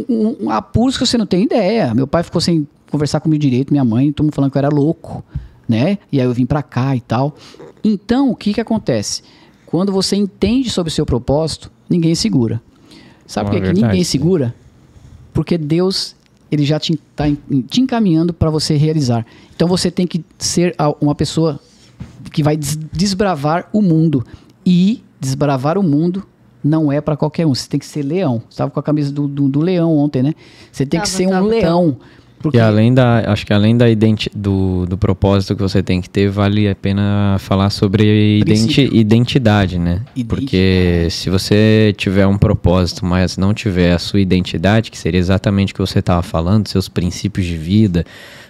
Speaker 1: um apuros que você não tem ideia. Meu pai ficou sem conversar comigo direito, minha mãe, todo mundo falando que eu era louco, né? E aí eu vim pra cá e tal. Então, o que acontece? Quando você entende sobre o seu propósito, ninguém segura. Sabe por que ninguém segura? Porque Deus, ele já está te encaminhando para você realizar. Então você tem que ser uma pessoa que vai desbravar o mundo. E desbravar o mundo não é para qualquer um. Você tem que ser leão. Você estava com a camisa do leão ontem, né? Você tem que ser um leão. Porque...
Speaker 3: E acho que além do propósito que você tem que ter, vale a pena falar sobre identidade, né? Porque se você tiver um propósito, mas não tiver a sua identidade, que seria exatamente o que você estava falando, seus princípios de vida,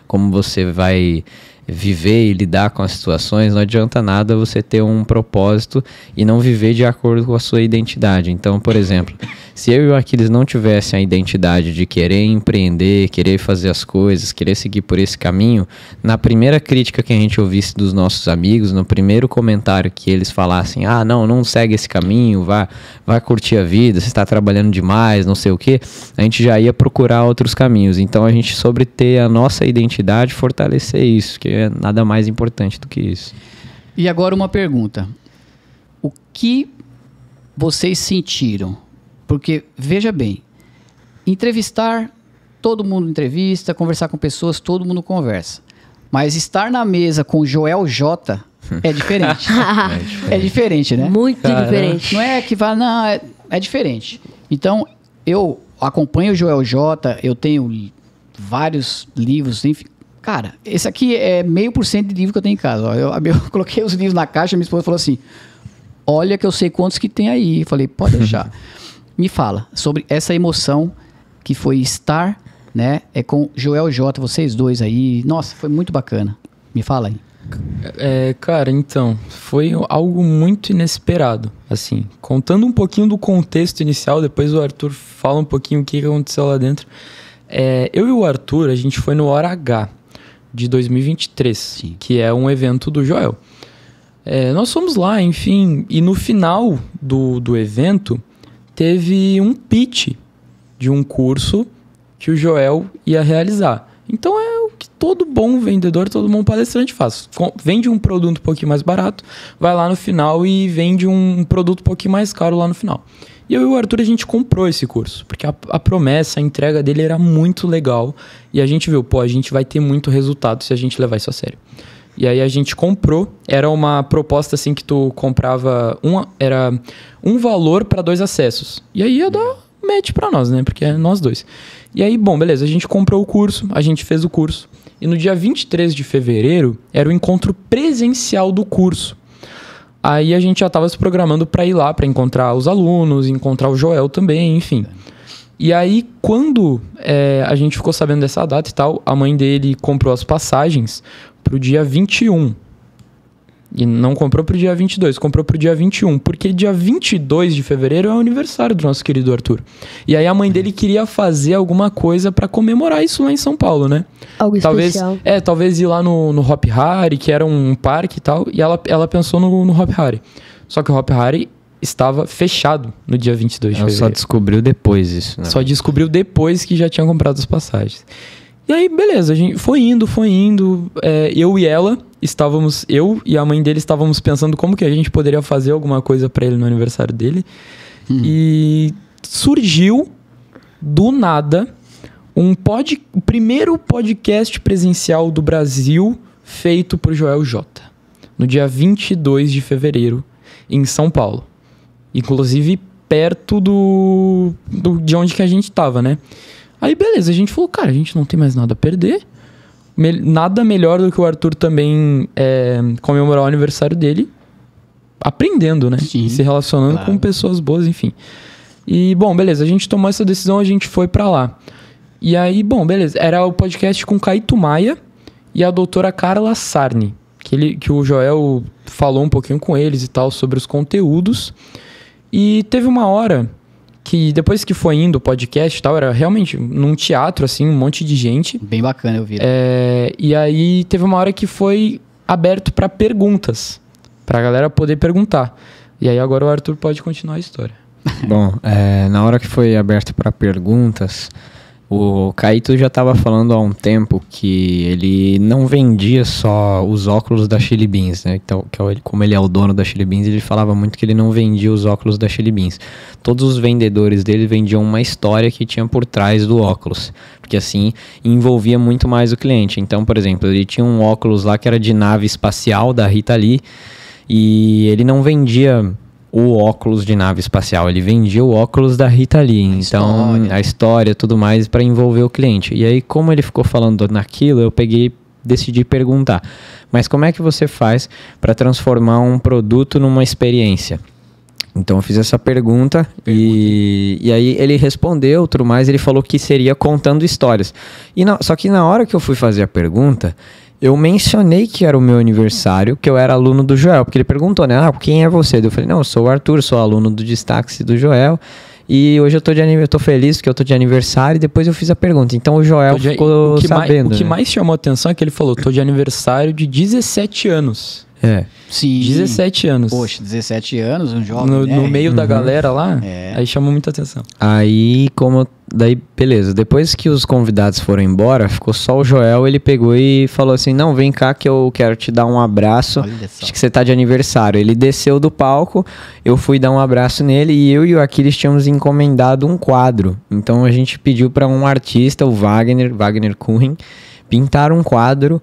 Speaker 3: como você vai viver e lidar com as situações, não adianta nada você ter um propósito e não viver de acordo com a sua identidade. Então, por exemplo, se eu e o Aquiles não tivessem a identidade de querer empreender, querer fazer as coisas, querer seguir por esse caminho, na primeira crítica que a gente ouvisse dos nossos amigos, no primeiro comentário que eles falassem, não segue esse caminho, vai curtir a vida, você está trabalhando demais, não sei o quê, a gente já ia procurar outros caminhos. Então, a gente, sobre ter a nossa identidade, fortalecer isso, que é nada mais importante do que isso.
Speaker 1: E agora uma pergunta. O que vocês sentiram? Porque, veja bem, entrevistar, todo mundo entrevista, conversar com pessoas, todo mundo conversa. Mas estar na mesa com Joel J é diferente. É diferente, né?
Speaker 2: Muito diferente.
Speaker 1: Não é que vai, não, é diferente. Então, eu acompanho o Joel J, eu tenho vários livros, enfim. Cara, esse aqui é 0,5% de livro que eu tenho em casa. Ó, eu coloquei os livros na caixa, minha esposa falou assim, olha que eu sei quantos que tem aí. Eu falei, pode deixar. Me fala sobre essa emoção que foi estar, né, com Joel J, vocês dois aí. Nossa, foi muito bacana. Me fala aí.
Speaker 4: Cara, então, foi algo muito inesperado, assim. Contando um pouquinho do contexto inicial, depois o Arthur fala um pouquinho o que aconteceu lá dentro. Eu e o Arthur, a gente foi no Hora H de 2023, Sim. que é um evento do Joel. Nós fomos lá, enfim, e no final do evento teve um pitch de um curso que o Joel ia realizar. Então é o que todo bom vendedor, todo bom palestrante faz. Vende um produto um pouquinho mais barato, vai lá no final e vende um produto um pouquinho mais caro lá no final. E eu e o Arthur, a gente comprou esse curso, porque a promessa, a entrega dele era muito legal. E a gente viu, a gente vai ter muito resultado se a gente levar isso a sério. E aí a gente comprou, era uma proposta assim que tu comprava, era um valor para 2 acessos. E aí ia dar match para nós, né? Porque é nós dois. E aí, bom, beleza, a gente comprou o curso, a gente fez o curso. E no dia 23 de fevereiro, era o encontro presencial do curso. Aí a gente já estava se programando para ir lá, para encontrar os alunos, encontrar o Joel também, enfim. E aí, quando a gente ficou sabendo dessa data e tal, a mãe dele comprou as passagens pro dia 21. E não comprou pro dia 22, comprou pro dia 21. Porque dia 22 de fevereiro é o aniversário do nosso querido Arthur. E aí a mãe dele queria fazer alguma coisa para comemorar isso lá em São Paulo, né?
Speaker 2: Algo especial.
Speaker 4: Talvez ir lá no Hop Hari, que era um parque e tal. E ela pensou no Hop Hari. Só que o Hop Hari estava fechado no dia 22 de fevereiro.
Speaker 3: Ela só descobriu depois isso, né?
Speaker 4: Só descobriu depois que já tinha comprado as passagens. E aí, beleza, a gente foi indo. Eu e ela estávamos, eu e a mãe dele estávamos pensando como que a gente poderia fazer alguma coisa para ele no aniversário dele. E surgiu, do nada, o primeiro podcast presencial do Brasil feito por Joel J. No dia 22 de em São Paulo. Inclusive, perto de onde que a gente estava, né? Aí, beleza, a gente falou, cara, a gente não tem mais nada a perder. Nada melhor do que o Arthur também comemorar o aniversário dele aprendendo, né? Sim, se relacionando com pessoas boas, enfim. E, bom, beleza, a gente tomou essa decisão, a gente foi pra lá. E aí, bom, beleza, era o podcast com Caíto Maia e a doutora Carla Sarni, que o Joel falou um pouquinho com eles e tal sobre os conteúdos. E teve uma hora que depois que foi indo o podcast e tal, era realmente num teatro, assim, um monte de gente.
Speaker 1: Bem bacana, eu vi.
Speaker 4: E aí teve uma hora que foi aberto para perguntas, pra galera poder perguntar. E aí agora o Arthur pode continuar a história.
Speaker 3: Bom, na hora que foi aberto para perguntas, o Caíto já estava falando há um tempo que ele não vendia só os óculos da Chili Beans, né? Então, como ele é o dono da Chili Beans, ele falava muito que ele não vendia os óculos da Chili Beans. Todos os vendedores dele vendiam uma história que tinha por trás do óculos, porque assim envolvia muito mais o cliente. Então, por exemplo, ele tinha um óculos lá que era de nave espacial da Rita Lee e ele não vendia o óculos de nave espacial, ele vendia o óculos da Rita Lee, então a história, tudo mais para envolver o cliente. E aí, como ele ficou falando naquilo, eu decidi perguntar, mas como é que você faz para transformar um produto numa experiência? Então eu fiz essa pergunta e aí ele respondeu, tudo mais, ele falou que seria contando histórias. Só que na hora que eu fui fazer a pergunta, eu mencionei que era o meu aniversário, que eu era aluno do Joel, porque ele perguntou, né? Quem é você? Eu falei, não, eu sou o Arthur, sou aluno do Destaque do Joel, e hoje eu tô feliz porque eu tô de aniversário, e depois eu fiz a pergunta. Então o Joel ficou sabendo.
Speaker 4: O que mais chamou a atenção é que ele falou, tô de aniversário de 17 anos.
Speaker 1: Sim.
Speaker 4: 17 anos.
Speaker 1: Poxa, 17 anos, um jovem,
Speaker 4: no meio da galera lá, aí chamou muita atenção.
Speaker 3: Aí, daí, beleza. Depois que os convidados foram embora, ficou só o Joel, ele pegou e falou assim, não, vem cá que eu quero te dar um abraço. Acho que você tá de aniversário. Ele desceu do palco, eu fui dar um abraço nele e eu e o Aquiles tínhamos encomendado um quadro. Então a gente pediu para um artista, o Wagner Kuhn, pintar um quadro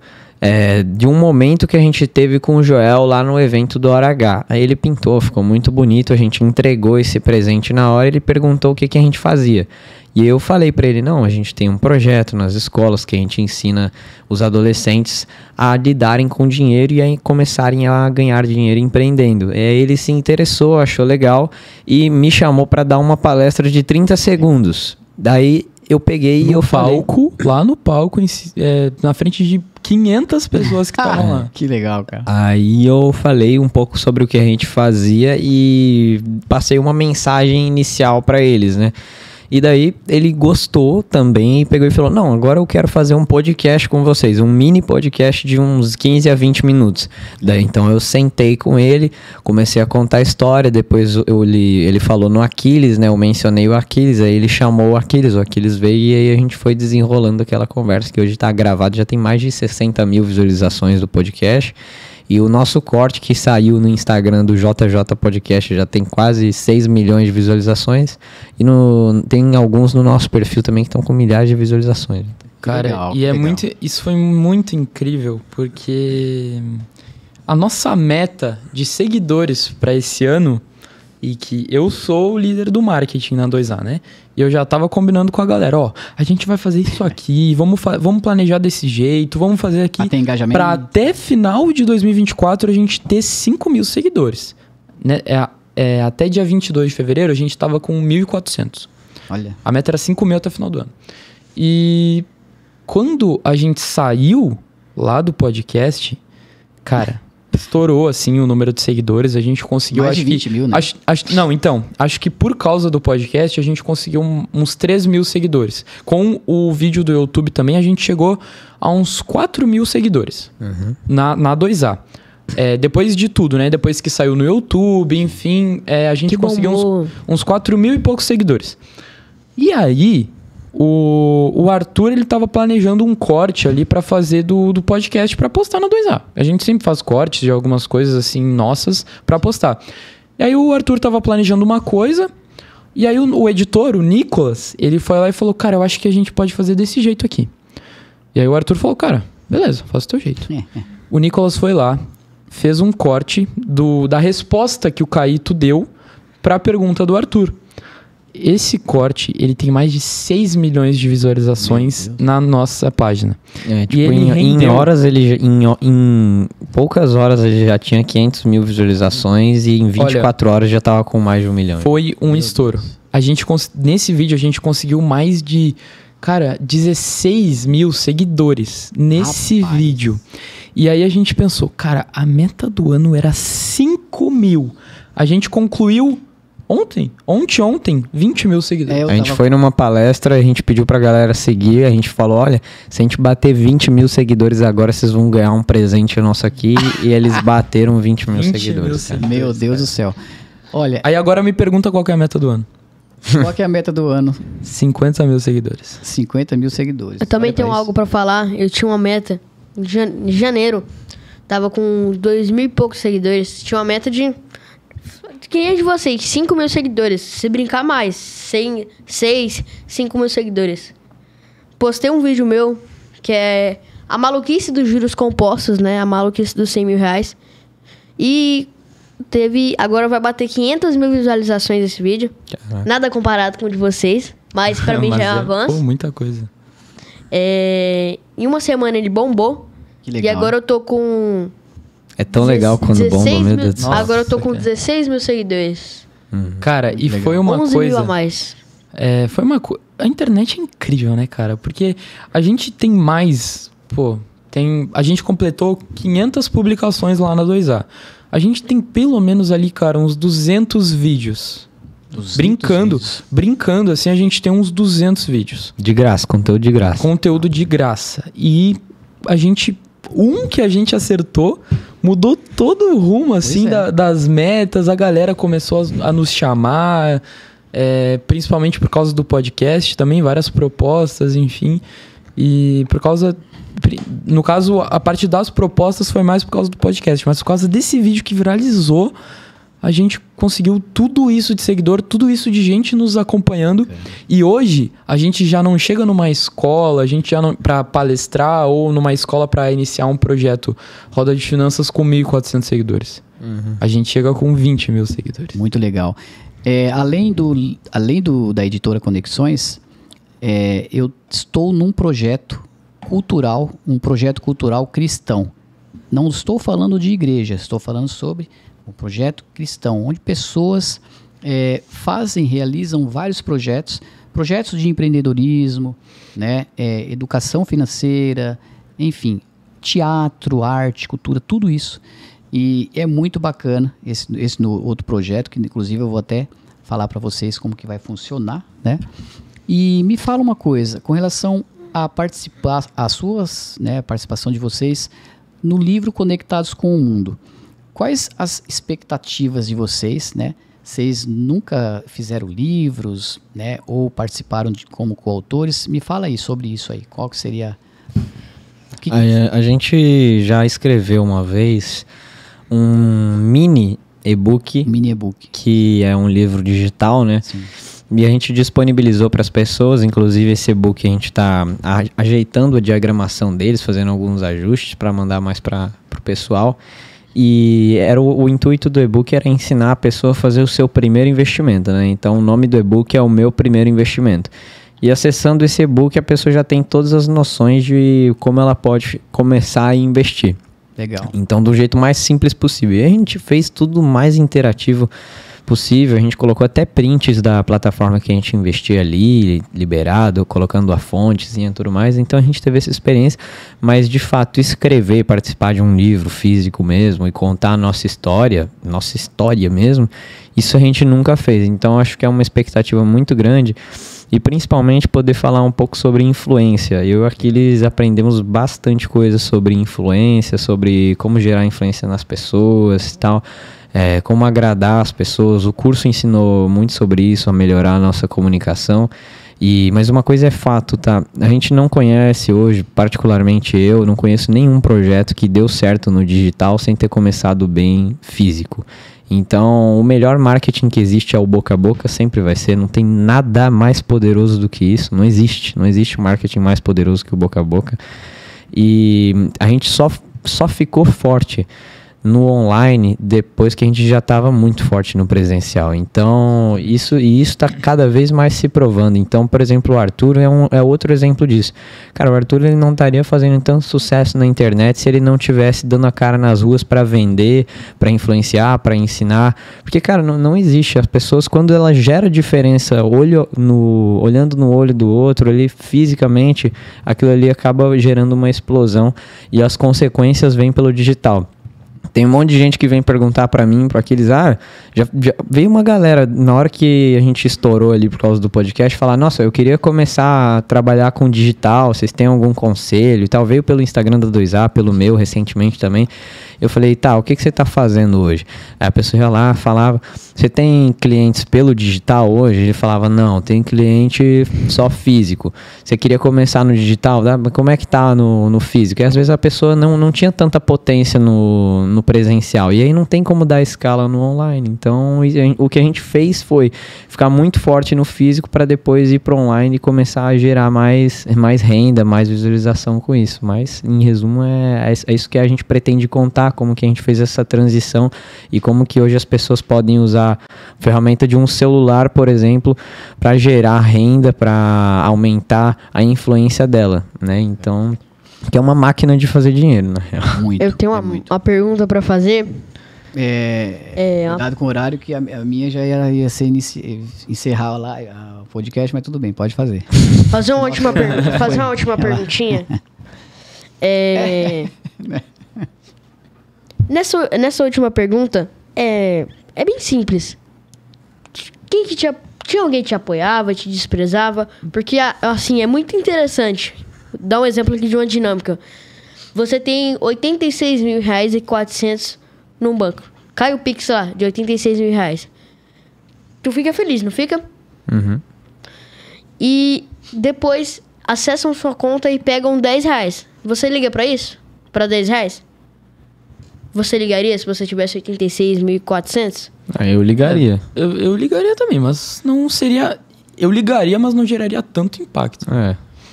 Speaker 3: de um momento que a gente teve com o Joel lá no evento do Hora H. Aí ele pintou, ficou muito bonito, a gente entregou esse presente na hora, ele perguntou o que a gente fazia. E eu falei pra ele, não, a gente tem um projeto nas escolas que a gente ensina os adolescentes a lidarem com dinheiro e a começarem a ganhar dinheiro empreendendo. E aí ele se interessou, achou legal e me chamou pra dar uma palestra de 30 segundos. Daí eu peguei e eu falei...
Speaker 4: Lá no palco, na frente de 500 pessoas que estavam lá.
Speaker 1: Que legal, cara.
Speaker 3: Aí eu falei um pouco sobre o que a gente fazia e passei uma mensagem inicial pra eles, né? E daí ele gostou também e pegou e falou, não, agora eu quero fazer um podcast com vocês, um mini podcast de uns 15 a 20 minutos. Daí então eu sentei com ele, comecei a contar a história, depois ele falou no Aquiles, né, eu mencionei o Aquiles, aí ele chamou o Aquiles veio e aí a gente foi desenrolando aquela conversa que hoje tá gravado, já tem mais de 60 mil visualizações do podcast. E o nosso corte que saiu no Instagram do JJ Podcast já tem quase 6 milhões de visualizações. E tem alguns no nosso perfil também que estão com milhares de visualizações.
Speaker 4: Cara, legal, e isso foi muito incrível, porque a nossa meta de seguidores para esse ano, e que eu sou o líder do marketing na 2A, né? E eu já tava combinando com a galera, a gente vai fazer isso aqui, vamos planejar desse jeito, vamos fazer aqui pra até final de 2024 a gente ter 5 mil seguidores. Né? Até dia 22 de fevereiro a gente tava com 1.400.
Speaker 1: Olha.
Speaker 4: A meta era 5 mil até o final do ano. E quando a gente saiu lá do podcast, cara... estourou, assim, o número de seguidores. A gente conseguiu...
Speaker 1: Mais de 20 mil, né?
Speaker 4: Acho que por causa do podcast, a gente conseguiu uns 3 mil seguidores. Com o vídeo do YouTube também, a gente chegou a uns 4 mil seguidores. Na 2A. Depois de tudo, né? Depois que saiu no YouTube, enfim, a gente conseguiu uns 4 mil e poucos seguidores. E aí... O Arthur, ele tava planejando um corte ali pra fazer do podcast pra postar na 2A. A gente sempre faz cortes de algumas coisas assim, nossas, pra postar. E aí o Arthur tava planejando uma coisa, e aí o editor, o Nicolas, ele foi lá e falou, cara, eu acho que a gente pode fazer desse jeito aqui. E aí o Arthur falou, cara, beleza, faz do teu jeito. O Nicolas foi lá, fez um corte da resposta que o Caíto deu pra pergunta do Arthur. Esse corte, ele tem mais de 6 milhões de visualizações na nossa página. Em
Speaker 3: poucas horas ele já tinha 500 mil visualizações e em 24 horas já tava com mais de 1 milhão.
Speaker 4: Foi um estouro. Nesse vídeo a gente conseguiu mais de cara, 16 mil seguidores nesse
Speaker 1: Rapaz.
Speaker 4: vídeo. E aí a gente pensou, cara, a meta do ano era 5 mil. A gente concluiu ontem, 20 mil seguidores.
Speaker 1: É,
Speaker 3: A gente foi numa palestra, a gente pediu pra galera seguir, a gente falou, olha, se a gente bater 20 mil seguidores agora, vocês vão ganhar um presente nosso aqui. E eles bateram 20 mil
Speaker 4: 20
Speaker 3: seguidores.
Speaker 4: mil
Speaker 3: cara.
Speaker 1: Meu Deus do céu. Olha,
Speaker 4: Aí agora me pergunta qual que é a meta do ano.
Speaker 1: qual que é a meta do ano?
Speaker 4: 50 mil seguidores.
Speaker 1: 50 mil seguidores.
Speaker 2: Eu também
Speaker 1: Olha pra
Speaker 2: tenho
Speaker 1: isso.
Speaker 2: algo pra falar. Eu tinha uma meta em janeiro. Tava com 2.000 e poucos seguidores. Tinha uma meta de... Quem é de vocês? 5 mil seguidores. Se brincar mais. 6, 5 mil seguidores. Postei um vídeo meu que é a maluquice dos juros compostos, né? A maluquice dos 100 mil reais. E teve... Agora vai bater 500 mil visualizações esse vídeo.
Speaker 3: Caraca.
Speaker 2: Nada comparado com o de vocês. Mas pra mim
Speaker 4: Mas
Speaker 2: já é um avanço.
Speaker 4: Pô, muita coisa.
Speaker 2: Em uma semana ele bombou.
Speaker 1: Que legal.
Speaker 2: E agora eu tô com...
Speaker 3: É tão legal quando
Speaker 2: 16
Speaker 3: bomba, meu
Speaker 2: mil-
Speaker 3: Deus do céu.
Speaker 2: Agora eu tô com
Speaker 4: cara.
Speaker 2: 16 mil seguidores.
Speaker 4: Cara, e
Speaker 1: Legal.
Speaker 4: foi uma
Speaker 2: 11
Speaker 4: coisa...
Speaker 2: mil a mais.
Speaker 4: Foi uma coisa... A internet é incrível, né, cara? Porque a gente tem mais... Pô, a gente completou 500 publicações lá na 2A. A gente tem pelo menos ali, cara, uns 200 vídeos.
Speaker 1: 200 vídeos.
Speaker 4: Brincando, assim, a gente tem uns 200 vídeos.
Speaker 3: De graça, conteúdo de graça.
Speaker 4: Conteúdo de graça. E a gente... que a gente acertou mudou todo o rumo, assim,
Speaker 1: é.
Speaker 4: das metas. A galera começou a nos chamar, principalmente por causa do podcast também, várias propostas, enfim. E por causa... No caso, a parte das propostas foi mais por causa do podcast, mas por causa desse vídeo que viralizou, a gente conseguiu tudo isso de seguidor, tudo isso de gente nos acompanhando. E hoje, a gente já não chega numa escola, a gente já não... Pra palestrar ou numa escola para iniciar um projeto Roda de Finanças com 1.400 seguidores. A gente chega com 20 mil seguidores.
Speaker 1: Muito legal. Além da editora Conexões, eu estou num projeto cultural cristão. Não estou falando de igreja, estou falando sobre um projeto cristão, onde pessoas realizam vários projetos de empreendedorismo, né, educação financeira, enfim, teatro, arte, cultura, tudo isso. E é muito bacana esse outro projeto, que inclusive eu vou até falar para vocês como que vai funcionar, né? E me fala uma coisa, com relação a participação de vocês no livro Conectados com o Mundo. Quais as expectativas de vocês, né? Vocês nunca fizeram livros, né? Ou participaram como coautores? Me fala aí sobre isso aí. Qual que seria...
Speaker 3: A gente já escreveu uma vez um mini e-book, que é um livro digital, né?
Speaker 1: Sim.
Speaker 3: E a gente disponibilizou para as pessoas, inclusive esse e-book a gente está ajeitando a diagramação deles, fazendo alguns ajustes para mandar mais para o pessoal. E o intuito do e-book era ensinar a pessoa a fazer o seu primeiro investimento, né? Então o nome do e-book é O Meu Primeiro Investimento. E acessando esse e-book a pessoa já tem todas as noções de como ela pode começar a investir.
Speaker 1: Legal.
Speaker 3: Então do jeito mais simples possível. E a gente fez tudo mais interativo possível, a gente colocou até prints da plataforma que a gente investia ali, liberado, colocando a fontezinha e tudo mais, então a gente teve essa experiência, mas de fato escrever, participar de um livro físico mesmo e contar a nossa história mesmo, isso a gente nunca fez, então acho que é uma expectativa muito grande e principalmente poder falar um pouco sobre influência. Eu e o Aquiles aprendemos bastante coisa sobre influência, sobre como gerar influência nas pessoas e tal, como agradar as pessoas. O curso ensinou muito sobre isso, a melhorar a nossa comunicação. Mas uma coisa é fato, tá? A gente não conhece hoje, particularmente eu, não conheço nenhum projeto que deu certo no digital sem ter começado bem físico. Então, o melhor marketing que existe é o boca a boca, sempre vai ser. Não tem nada mais poderoso do que isso. Não existe marketing mais poderoso que o boca a boca. E a gente só ficou forte no online depois que a gente já estava muito forte no presencial. Então, isso está cada vez mais se provando. Então, por exemplo, o Arthur é outro exemplo disso. Cara, o Arthur ele não estaria fazendo tanto sucesso na internet se ele não tivesse dando a cara nas ruas para vender, para influenciar, para ensinar. Porque, cara, não existe. As pessoas, quando ela gera diferença olhando no olho do outro, ali fisicamente, aquilo ali acaba gerando uma explosão e as consequências vêm pelo digital. Tem um monte de gente que vem perguntar pra mim, pra aqueles, já veio uma galera, na hora que a gente estourou ali por causa do podcast, falar, nossa, eu queria começar a trabalhar com digital, vocês têm algum conselho e tal, veio pelo Instagram da 2A, pelo meu recentemente também. Eu falei, tá, o que você tá fazendo hoje? Aí a pessoa ia lá, falava, você tem clientes pelo digital hoje? Ele falava, não, tem cliente só físico. Você queria começar no digital? Mas como é que tá no físico? E às vezes a pessoa não tinha tanta potência no presencial. E aí não tem como dar escala no online. Então o que a gente fez foi ficar muito forte no físico para depois ir para online e começar a gerar mais renda, mais visualização com isso. Mas em resumo é isso que a gente pretende contar, como que a gente fez essa transição e como que hoje as pessoas podem usar a ferramenta de um celular, por exemplo, para gerar renda, para aumentar a influência dela, né? Então, que é uma máquina de fazer dinheiro, na real.
Speaker 1: Muito.
Speaker 2: Eu tenho uma pergunta para fazer.
Speaker 1: Cuidado com o horário, que a minha já ia ser encerrar lá o podcast, mas tudo bem, pode fazer.
Speaker 2: Fazer uma última pergunta. Fazer uma última perguntinha. Nessa última pergunta, é bem simples. Tinha alguém que te apoiava, te desprezava? Porque, assim, é muito interessante. Dá um exemplo aqui de uma dinâmica. Você tem R$86.400 num banco. Cai o Pix lá, de R$86.000. Tu fica feliz, não fica?
Speaker 3: Uhum.
Speaker 2: E depois acessam sua conta e pegam R$10. Você liga pra isso? Pra R$10? Você ligaria se você tivesse 86.400?
Speaker 3: Eu ligaria.
Speaker 4: Eu ligaria também, mas não seria... Eu ligaria, mas não geraria tanto impacto.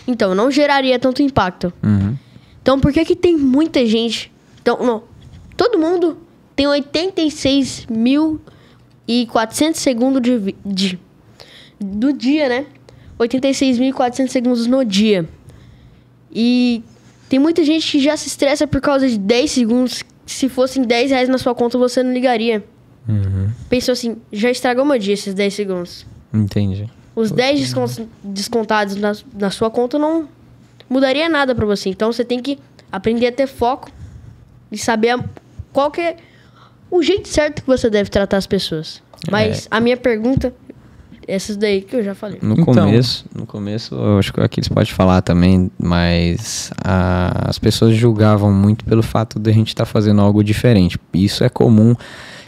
Speaker 2: Então, não geraria tanto impacto.
Speaker 3: Uhum.
Speaker 2: Então, por que tem muita gente... Então, não. Todo mundo tem 86.400 segundos do dia, né? 86.400 segundos no dia. E tem muita gente que já se estressa por causa de 10 segundos. Se fossem R$10 na sua conta, você não ligaria.
Speaker 3: Uhum.
Speaker 2: Pensou assim, já estragou meu dia esses 10 segundos.
Speaker 3: Entendi.
Speaker 2: Os 10 descontados na sua conta não mudaria nada pra você. Então, você tem que aprender a ter foco e saber qual que é o jeito certo que você deve tratar as pessoas. Mas a minha pergunta... Essas daí que eu já falei.
Speaker 3: No começo, eu acho que aqui eles podem falar também, mas as pessoas julgavam muito pelo fato de a gente estar fazendo algo diferente. Isso é comum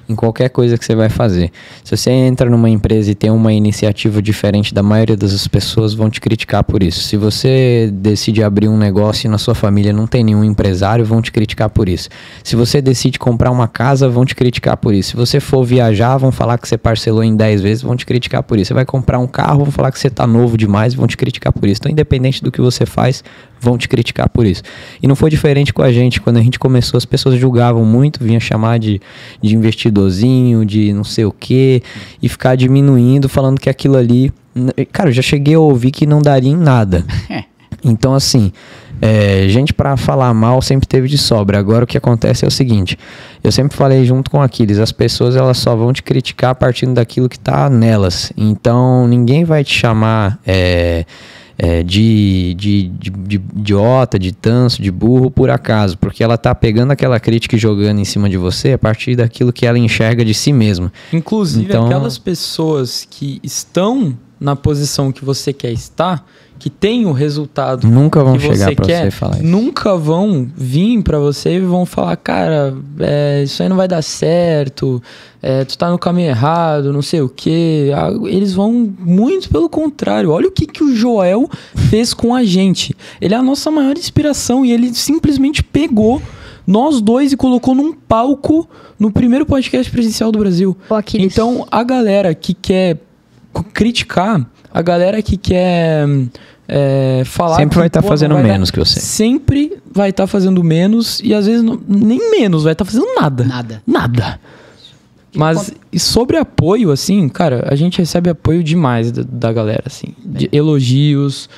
Speaker 3: em qualquer coisa que você vai fazer. Se você entra numa empresa e tem uma iniciativa diferente da maioria das pessoas, vão te criticar por isso. Se você decide abrir um negócio e na sua família não tem nenhum empresário, vão te criticar por isso. Se você decide comprar uma casa, vão te criticar por isso. Se você for viajar, vão falar que você parcelou em 10 vezes, vão te criticar por isso. Você vai comprar um carro, vão falar que você tá novo demais, vão te criticar por isso. Então, independente do que você faz, vão te criticar por isso. E não foi diferente com a gente. Quando a gente começou, as pessoas julgavam muito, vinha chamar de investidorzinho, de não sei o quê, e ficar diminuindo, falando que aquilo ali... Cara, eu já cheguei a ouvir que não daria em nada. Então, assim, gente pra falar mal sempre teve de sobra. Agora o que acontece é o seguinte, eu sempre falei junto com Aquiles, as pessoas elas só vão te criticar partindo daquilo que tá nelas. Então, ninguém vai te chamar... de idiota, de tanso, de burro por acaso, porque ela tá pegando aquela crítica e jogando em cima de você a partir daquilo que ela enxerga de si mesma.
Speaker 4: Inclusive,
Speaker 3: então,
Speaker 4: aquelas pessoas que estão na posição que você quer estar, que tem o resultado
Speaker 3: nunca vão
Speaker 4: que
Speaker 3: chegar
Speaker 4: você
Speaker 3: pra
Speaker 4: quer,
Speaker 3: você falar isso.
Speaker 4: nunca vão vir pra você e vão falar, cara, isso aí não vai dar certo, tu tá no caminho errado, não sei o quê. Eles vão muito pelo contrário. Olha o que o Joel fez com a gente. Ele é a nossa maior inspiração e ele simplesmente pegou nós dois e colocou num palco no primeiro podcast presencial do Brasil. Então, a galera que quer criticar, a galera que quer falar...
Speaker 3: Sempre vai estar fazendo menos que você.
Speaker 4: Sempre vai estar fazendo menos e às vezes nem menos, vai estar fazendo nada. Nada. Mas e sobre apoio, assim, cara, a gente recebe apoio demais da galera, assim. De elogios.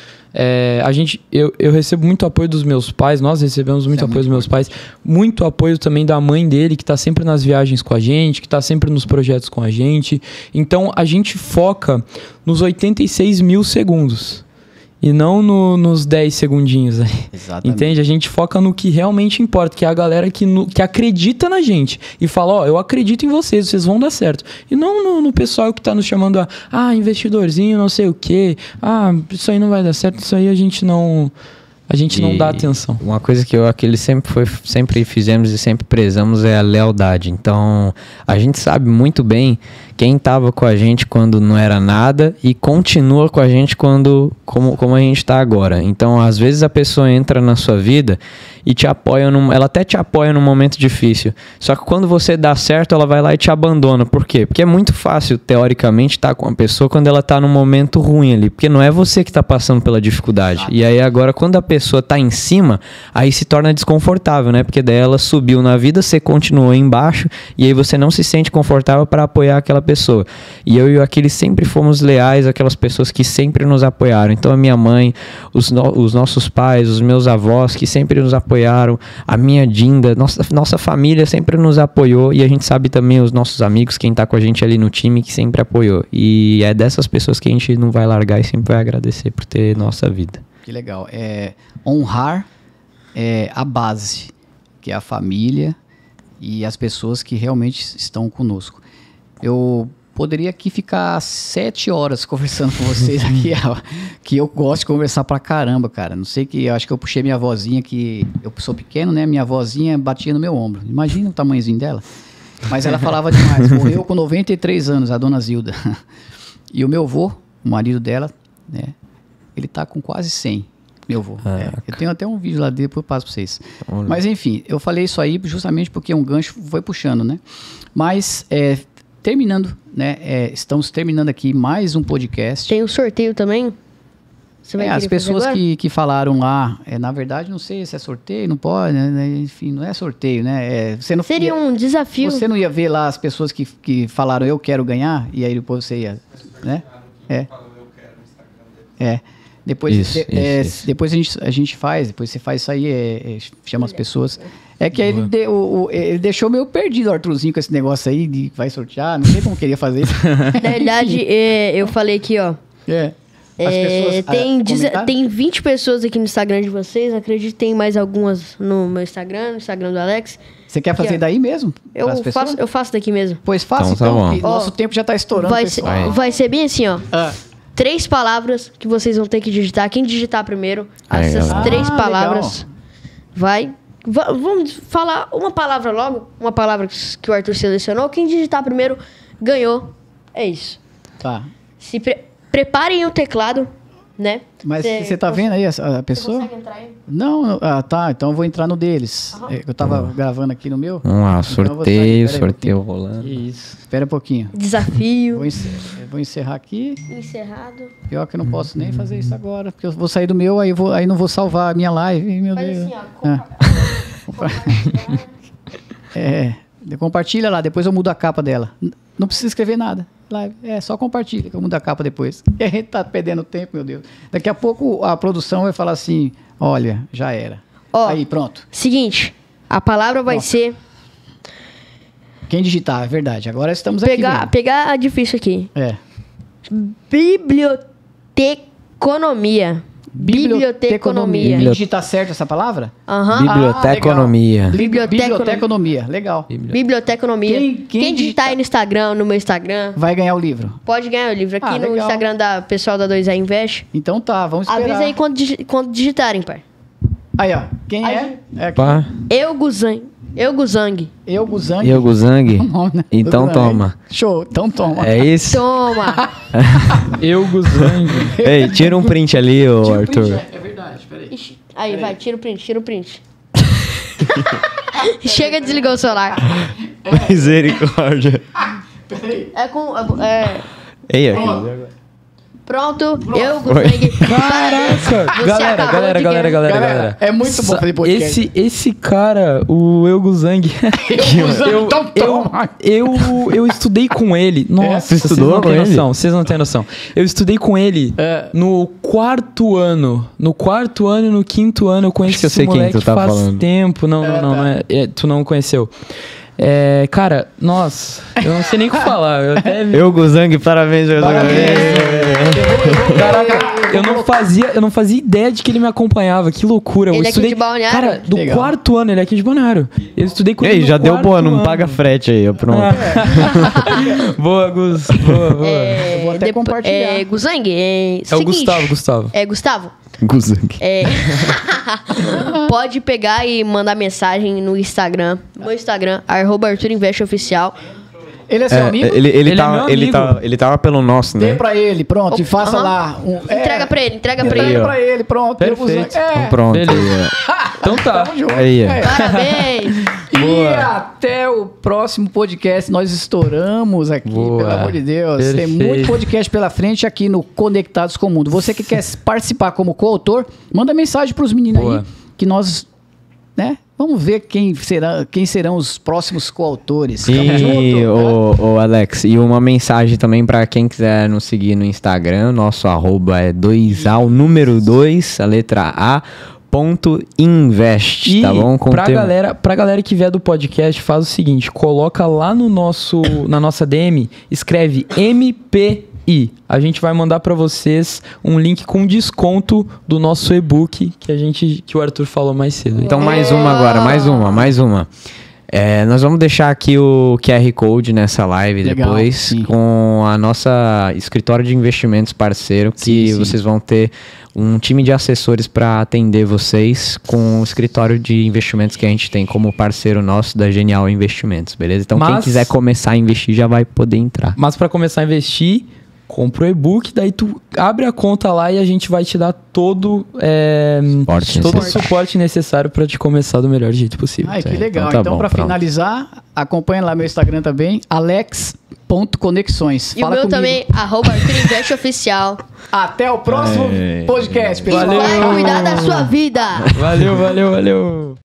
Speaker 4: Eu recebo muito apoio dos meus pais, nós recebemos muito apoio dos meus pais. Muito apoio também da mãe dele, que tá sempre nas viagens com a gente, que tá sempre nos projetos com a gente. Então, a gente foca nos 86 mil segundos. E não nos 10 segundinhos aí.
Speaker 1: Exatamente.
Speaker 4: Entende? A gente foca no que realmente importa, que é a galera que acredita na gente. E fala, ó, eu acredito em vocês vão dar certo. E não no pessoal que tá nos chamando investidorzinho, não sei o quê. Isso aí não vai dar certo, isso aí a gente não dá atenção.
Speaker 3: Uma coisa que sempre fizemos e sempre prezamos é a lealdade. Então, a gente sabe muito bem quem estava com a gente quando não era nada e continua com a gente como a gente está agora. Então, às vezes a pessoa entra na sua vida e te apoia, ela até te apoia num momento difícil. Só que quando você dá certo, ela vai lá e te abandona. Por quê? Porque é muito fácil, teoricamente, estar com a pessoa quando ela está num momento ruim ali. Porque não é você que está passando pela dificuldade. E aí agora, quando a pessoa está em cima, aí se torna desconfortável, né? Porque daí ela subiu na vida, você continuou embaixo e aí você não se sente confortável para apoiar aquela pessoa. E eu e o Aquiles sempre fomos leais àquelas pessoas que sempre nos apoiaram. Então a minha mãe, os nossos pais, os meus avós que sempre nos apoiaram, a minha Dinda, nossa família sempre nos apoiou e a gente sabe também os nossos amigos, quem tá com a gente ali no time que sempre apoiou. E é dessas pessoas que a gente não vai largar e sempre vai agradecer por ter nossa vida.
Speaker 1: Que legal. Honrar a base, que é a família e as pessoas que realmente estão conosco. Eu poderia aqui ficar 7 horas conversando com vocês aqui, que eu gosto de conversar pra caramba, cara. Não sei eu acho que eu puxei minha avózinha, que eu sou pequeno, né? Minha avózinha batia no meu ombro. Imagina o tamanhozinho dela. Mas ela falava demais. Morreu com 93 anos, a dona Zilda. E o meu avô, o marido dela, né? Ele tá com quase 100. Meu avô. Eu tenho até um vídeo lá dele, depois eu passo pra vocês. Mas enfim, eu falei isso aí justamente porque um gancho foi puxando, né? Mas, terminando, né? Estamos terminando aqui mais um podcast.
Speaker 2: Tem um sorteio também? Você vai
Speaker 1: as pessoas que falaram lá, na verdade, não sei se é sorteio, não pode, né? Enfim, não é sorteio, né? Você não
Speaker 2: Seria um desafio.
Speaker 1: Você não ia ver lá as pessoas que falaram eu quero ganhar, e aí depois você ia, né? Depois,
Speaker 3: isso.
Speaker 1: Depois a gente faz, depois você faz isso aí, chama as pessoas. É que aí ele deixou meio perdido o Arthurzinho com esse negócio aí de vai sortear, não sei como queria fazer isso.
Speaker 2: Na verdade, eu falei aqui, ó. As pessoas, tem 20 pessoas aqui no Instagram de vocês, acredito que tem mais algumas no meu Instagram, no Instagram do Alex.
Speaker 1: Você quer fazer daí mesmo?
Speaker 2: Eu faço daqui mesmo.
Speaker 1: Pois faça, então, que nosso tempo já tá estourando,
Speaker 2: vai ser bem assim, ó. 3 palavras que vocês vão ter que digitar. Quem digitar primeiro, essas 3 palavras vai... Vamos falar uma palavra logo. Uma palavra que o Arthur selecionou. Quem digitar primeiro, ganhou. É isso.
Speaker 1: Tá.
Speaker 2: Preparem o teclado, né?
Speaker 1: Mas você tá vendo aí a pessoa?
Speaker 2: Você consegue entrar aí?
Speaker 1: Não, tá. Então eu vou entrar no deles. Eu tava gravando aqui no meu.
Speaker 3: Vamos lá,
Speaker 1: então
Speaker 3: sorteio rolando.
Speaker 1: Isso. Espera um pouquinho.
Speaker 2: Desafio.
Speaker 1: Vou encerrar aqui.
Speaker 2: Encerrado.
Speaker 1: Pior que eu não posso nem fazer isso agora, porque eu vou sair do meu, aí não vou salvar a minha live. Meu
Speaker 2: Faz
Speaker 1: Deus.
Speaker 2: assim, ó.
Speaker 1: Compartilha lá, depois eu mudo a capa dela. Não precisa escrever nada. Só compartilha que eu mudo a capa depois. E a gente tá perdendo tempo, meu Deus. Daqui a pouco a produção vai falar assim, olha, já era. Aí, pronto.
Speaker 2: Seguinte, a palavra vai ser...
Speaker 1: Quem digitar, é verdade. Agora estamos aqui.
Speaker 2: Pegar difícil aqui. Biblioteconomia. Biblioteconomia.
Speaker 1: Digitar certo essa palavra?
Speaker 3: Biblioteconomia.
Speaker 1: Biblioteconomia. Legal.
Speaker 2: Biblioteconomia. Quem digitar aí no Instagram, no meu Instagram...
Speaker 1: vai ganhar o livro.
Speaker 2: Pode ganhar o livro. Aqui no
Speaker 1: legal.
Speaker 2: Instagram da pessoal da 2A Invest.
Speaker 1: Então tá, vamos esperar.
Speaker 2: Avisa aí quando digitarem, pai.
Speaker 1: Aí, ó. Quem é?
Speaker 2: Euguzang.
Speaker 1: Euguzang?
Speaker 3: Então toma.
Speaker 1: Show, então toma.
Speaker 3: É isso?
Speaker 2: Toma.
Speaker 4: Euguzang.
Speaker 3: Ei, tira um print ali, ô Arthur.
Speaker 1: É verdade, peraí.
Speaker 2: Aí, vai, tira o print. Chega, desligou o celular.
Speaker 3: Misericórdia.
Speaker 1: Peraí.
Speaker 3: Ei, aqui.
Speaker 2: Pronto, eu, Guzang.
Speaker 4: Caraca! Galera.
Speaker 1: É muito bom fazer podcast.
Speaker 4: Esse cara, o Eu Zang. Eu estudei com ele. Nossa,
Speaker 3: Você estudou com ele?
Speaker 4: Vocês não têm noção. Eu estudei com ele no quarto ano. No quarto ano e no quinto ano eu conheci esse moleque faz tempo. Não é. Tu não conheceu. Cara, nossa, eu não sei nem o que falar.
Speaker 3: Eu, Guzang, parabéns.
Speaker 4: Caraca, eu não fazia ideia de que ele me acompanhava. Que loucura.
Speaker 2: Ele
Speaker 4: eu estudei,
Speaker 2: é aqui de Balneário?
Speaker 4: Cara, do quarto ano, ele é aqui de Balneário. Eu estudei com ele.
Speaker 3: Ei, já deu boa, não
Speaker 4: ano.
Speaker 3: paga frete aí, pronto.
Speaker 4: Boa, Gus. Boa.
Speaker 1: Eu vou até compartilhar.
Speaker 2: Guzang,
Speaker 4: É o Gustavo.
Speaker 2: Gustavo?
Speaker 3: Guzang.
Speaker 2: Pode pegar e mandar mensagem no Instagram. Meu Instagram, @ArthurInvestOficial.
Speaker 1: Ele é seu amigo?
Speaker 4: é meu amigo.
Speaker 3: Ele tava pelo nosso, né?
Speaker 1: Dê pra ele, pronto, e faça lá.
Speaker 2: Entrega pra ele.
Speaker 1: Entrega pra ele, pronto.
Speaker 4: Perfeito.
Speaker 3: Então pronto.
Speaker 4: Beleza. Então tá.
Speaker 1: Tamo junto.
Speaker 3: Aí,
Speaker 2: Parabéns.
Speaker 1: E até o próximo podcast. Nós estouramos aqui,
Speaker 4: Boa.
Speaker 1: pelo amor de Deus. Tem
Speaker 4: Perfeito.
Speaker 1: muito podcast pela frente aqui no Conectados com o Mundo. Você que quer participar como coautor, manda mensagem pros meninos
Speaker 4: Boa.
Speaker 1: aí, que nós, né? Vamos ver quem serão os próximos coautores. Tamo
Speaker 3: E
Speaker 1: junto,
Speaker 3: o Alex, e uma mensagem também pra quem quiser nos seguir no Instagram, nosso arroba é 2A, o número 2, a letra A, .invest,
Speaker 4: E
Speaker 3: tá bom?
Speaker 4: pra galera que vier do podcast, faz o seguinte, coloca lá na nossa DM, escreve MPI. A gente vai mandar pra vocês um link com desconto do nosso e-book que o Arthur falou mais cedo.
Speaker 3: Então mais uma agora, mais uma. Nós vamos deixar aqui o QR Code nessa live
Speaker 1: Legal,
Speaker 3: depois,
Speaker 1: sim.
Speaker 3: com a nossa escritório de investimentos parceiro, que
Speaker 1: Sim.
Speaker 3: vocês vão ter um time de assessores para atender vocês com o escritório de investimentos que a gente tem como parceiro nosso da Genial Investimentos, beleza? Então quem quiser começar a investir já vai poder entrar.
Speaker 4: Mas pra começar a investir, compra o e-book, daí tu abre a conta lá e a gente vai te dar todo o suporte necessário pra te começar do melhor jeito possível.
Speaker 1: Ai, que legal.
Speaker 3: Então tá
Speaker 1: Então,
Speaker 3: bom,
Speaker 1: pra
Speaker 3: pronto.
Speaker 1: finalizar, acompanha lá meu Instagram também, alex.conexões.
Speaker 2: E o meu também, @ArthurInvestOficial.
Speaker 1: Até o próximo podcast, pessoal.
Speaker 2: E vai cuidar da sua vida.
Speaker 4: Valeu.